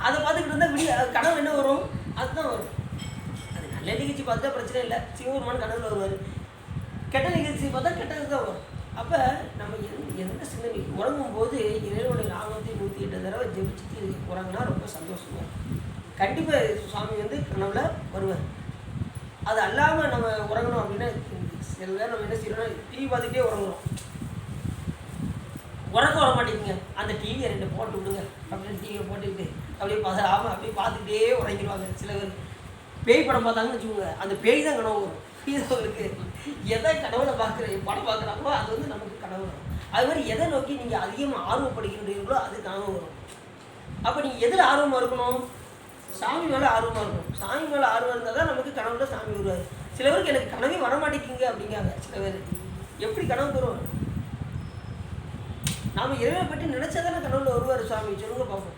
அதை பார்த்துக்கிட்டு இருந்தால் கனவு என்ன வரும்? அதுதான் வரும். அது நல்ல நிகழ்ச்சி பார்த்தா பிரச்சனை இல்லை, சிவபெருமான் கனவுல வருவார். கெட்ட நிகழ்ச்சி பார்த்தா கெட்டது தான் வரும். அப்போ நம்ம எந்த சிந்தனை உறங்கும் போது இறைவனுடைய நாமத்தை 108 தடவை ஜெபிச்சுட்டு உறங்கினா ரொம்ப சந்தோஷமாக இருக்கும். கண்டிப்பாக சுவாமி வந்து கனவுல வருவார். அது அல்லாமல் நம்ம உறங்கணும் அப்படின்னா சில பேர் நம்ம என்ன செய்யணும்னா டிவி பார்த்துக்கிட்டே உறங்குறோம். உறக்கம் வர மாட்டேங்குங்க, அந்த டிவியை 2 போட்டு விடுங்க அப்படின்னு டிவியை போட்டுக்கிட்டு அப்படியே ஆமாம் அப்படியே பார்த்துக்கிட்டே உறங்கிடுவாங்க. சில பேர் பேய் படம் பார்த்தாங்கன்னு வச்சுக்கோங்க, அந்த பேய் தான் கனவு வரும். அவங்களுக்கு எதை கனவுல படம் பார்க்குறாங்களோ அது வந்து நமக்கு கனவு வரும். அது மாதிரி எதை நோக்கி நீங்கள் அதிகமாக ஆர்வப்படுகின்றீர்களோ அது கனவு வரும். அப்போ நீங்கள் எதில் ஆர்வமாக இருக்கணும்? சாமி மேலே ஆர்வமாக இருக்கும். சாமி மேலே ஆர்வம் இருந்தால் தான் நமக்கு கனவுல சாமி வருவார். சில பேருக்கு எனக்கு கனவே வரமாட்டேங்கிங்க அப்படிங்காங்க. சில பேர் எப்படி கனவு வரும்? நாம் இறைவனை பற்றி நினைச்சதானே கனவுல வருவார் சுவாமி, சொல்லுங்க பார்ப்போம்.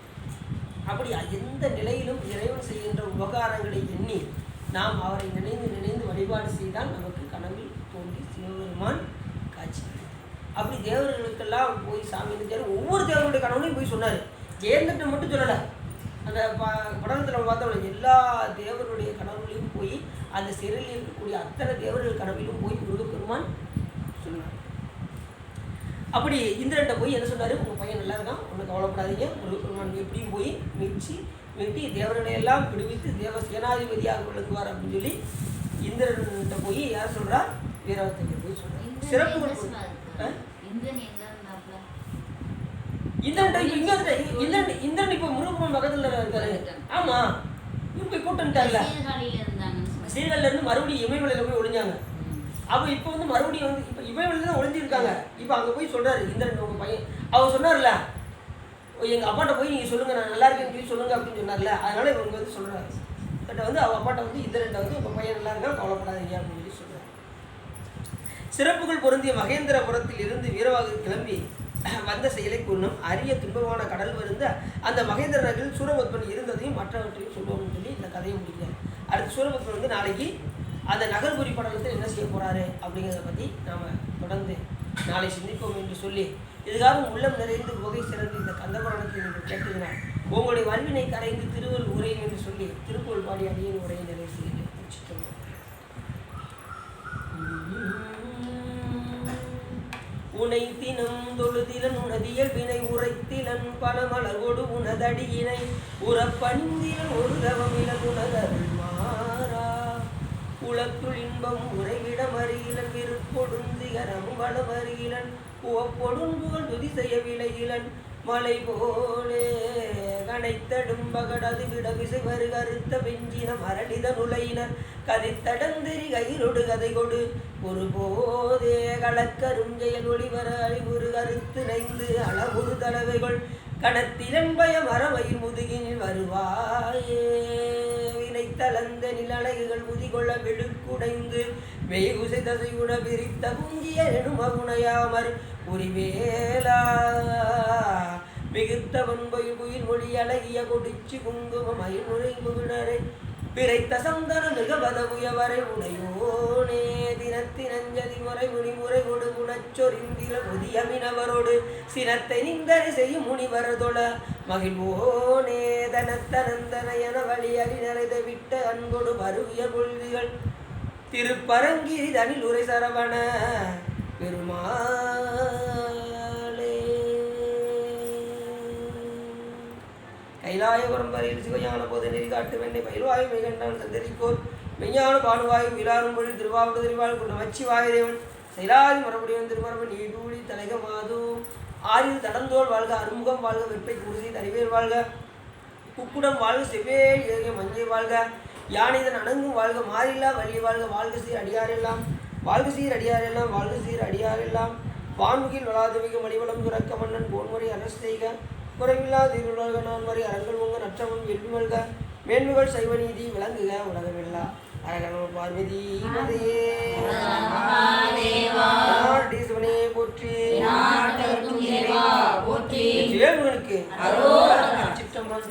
அப்படி எந்த நிலையிலும் இறைவன் செய்கின்ற உபகாரங்களை எண்ணி நாம் அவரை நினைந்து நினைந்து வழிபாடு செய்தால் நமக்கு கனவில் தோன்றி சிவபெருமான் காட்சி. அப்படி தேவர்களுக்கெல்லாம் போய் சாமி இருந்தார். ஒவ்வொரு தேவர்களுடைய கனவுலையும் போய் சொன்னார். ஜெயந்தன்ட்ட மட்டும் சொல்லலை. அந்த படத்தில் நம்ம பார்த்தோம், எல்லா தேவர்களுடைய கனவுலையும் போய் அந்த சிறையில் இருக்கக்கூடிய அத்தனை தேவர்கள் கனவிலும் போய் முருகப்பெருமான் சொன்னார். அப்படி இந்திரன்ட்ட போய் என்ன சொன்னார்? உங்கள் பையன் நல்லா இருக்கான், ஒன்றும் கவலைப்படாதீங்க, முருகப்பெருமான் எப்படியும் போய் மீட்டி தேவர்களை எல்லாம் விடுவித்து தேவ சேனாதிபதியாக விளங்குவார் அப்படின்னு சொல்லி இந்திரன்ட்ட போய் யார் சொல்கிறா? வீரவத்தை போய் சொல்கிறார். சிறப்புகள் இந்திரன் இப்போ முருகப்பெருமான் பக்கத்தில் இருக்காரு. ஆமாம், இவங்க போய் கூட்டம்ட்டார்ல, சீர்காழில இருந்து மறுபடியும் இமயமலையில் போய் ஒழிஞ்சாங்க. அப்போ இப்போ வந்து மறுபடியும் வந்து இப்போ இவன் வந்து தான் ஒளிஞ்சிருக்காங்க. இப்போ அங்கே போய் சொல்கிறாரு இந்திரன் உங்கள் பையன் அவர் சொன்னார்ல எங்கள் அப்பாட்ட போய் நீங்கள் சொல்லுங்கள் நான் நல்லா இருக்கேன்னு சொல்லி சொல்லுங்கள் அப்படின்னு சொன்னார்ல. அதனால் இவங்க வந்து சொல்கிறாரு பட் வந்து அவங்க அப்பாட்ட வந்து இந்திரன்ட்ட வந்து உங்கள் பையன் நல்லா இருக்கா கவலைப்படாதீங்க அப்படின்னு சொல்லி சொல்கிறார். சிறப்புகள் பொருந்திய மகேந்திரபுரத்தில் இருந்து வீரவாகு கிளம்பி வந்த செயலை கூறும் அரிய துன்பமான கடல் வருந்த அந்த மகேந்திர நகரில் சூரபத்மன் இருந்ததையும் மற்றவற்றையும் சொல்லுவோம்னு சொல்லி இந்த கதையை முடிக்கிறார். அடுத்து சூரபத்மன் வந்து நாளைக்கு அந்த நகர்புரி படலத்தில் என்ன செய்ய போகிறாரு அப்படிங்கிறத பற்றி நாம் தொடர்ந்து நாளை சிந்திப்போம் என்று சொல்லி இதுக்காக உள்ளம் நிறைந்து புகை சிறந்து இந்த கந்தபுராணத்தை நீங்கள் கேட்டதுனால் உங்களுடைய வல்வினை கரைந்து திருவள் உரையும் என்று சொல்லி திருப்புகழ் பாடி அடியின் உரையை நிறைவு செய்கிறேன். உனை தினம் தொழுதிலன் உனதியல் வினை உரைத்திலன் பல மலர்கொடு உனதடியினை உறப்பணிந்திலன் ஒரு தவமிலன் உனதருள் மாறா உலத்துள் இன்பம் உறைவிடம் அறியிலன் விருப்பொடுந்திகரம் வளம் அறியிலன் உவப்பொடும் புகழ் துதி செய்ய விளையிலன் மலை போலே கனைத்தடும் பகடது விடவிசை வரு கருத்த வெஞ்சினம் அரளித நுழையினர் கதித்தடந்தெறி கயிறொடு கதை கொடு ஒரு போதே களக்கரும் செயல் ஒளிவர அழிவுறு கருத்து நைந்து அளவுறு தலைவைகள் கணத்திலன் பயம் அறமையில் முதுகினில் வருவாயே வினைத்தளந்த நிலழகுகள் முதிகொள்ள வெளுக்குடைந்து வெய்குசை தசையுண விரித்த குஞ்சிய நெடுமகுணையாமர் உரிவேலா மிகுத்த வன்பொயில் குயில் மொழி அழகிய கொடிச்சு குங்கும மயில் முறை முகினரை பிறைத்த சந்தன மிகவத உயவரை உனையோனே தினத்தினஞ்சதி முறை முனிமுறை கொடு குணச்சொரிந்தில புதியமினவரோடு சினத்தை நிந்தனை செய்யும் முனிவரதொழ மகிழ்வோனே தனத்தனந்தனையன வழி அடி நிறைத விட்ட அன்பொடு வருவிய கொள்விகள் திருப்பரங்கிரி தனில் உரை சரவண பெருமாளே. கைலாயபுரம் வரையில் சிவஞான போது நெறி காட்டு வெண்ணை பயில்வாயு மெய்கண்டான் சந்தரிக்கோர் மெய்ஞான பானுவாயும் விழாரும் பொழில் திருவாவூர் திருவாள் கொண்ட மச்சிவாயதேவன் செயலாதி மரபுடையவன் திருமரபன் நீடூழி தலைக மாது ஆறில் தடந்தோல் வாழ்க அறுமுகம் வாழ்க வெப்பை குருதி தனிவேல் வாழ்க குக்குடம் வாழ்க செவ்வேல் ஏகிய மஞ்சை வாழ்க யானைதன் அணங்கும் வாழ்க மாறில்லா வழி வாழ்க வாழ்க சீர் அடியாரெல்லாம் வாழ்க சீர் அடியாரெல்லாம் வாழ்க சீர் அடியாரெல்லாம் வான்முகில் வளாதமிக மணிவளம் சுரக்க மன்னன் போன்முறை அரசு செய்க குறைவில்லா தீர்வுலக நான்மறை அரங்கள் உங்க நற்றமும் வெல்விமல்க மேன்மைகள் சைவ நீதி விளங்குக உலகமெல்லா அரகண பார்வதி மதையே சிவனே போற்றி சிவனுக்கு சிற்றம்பலம்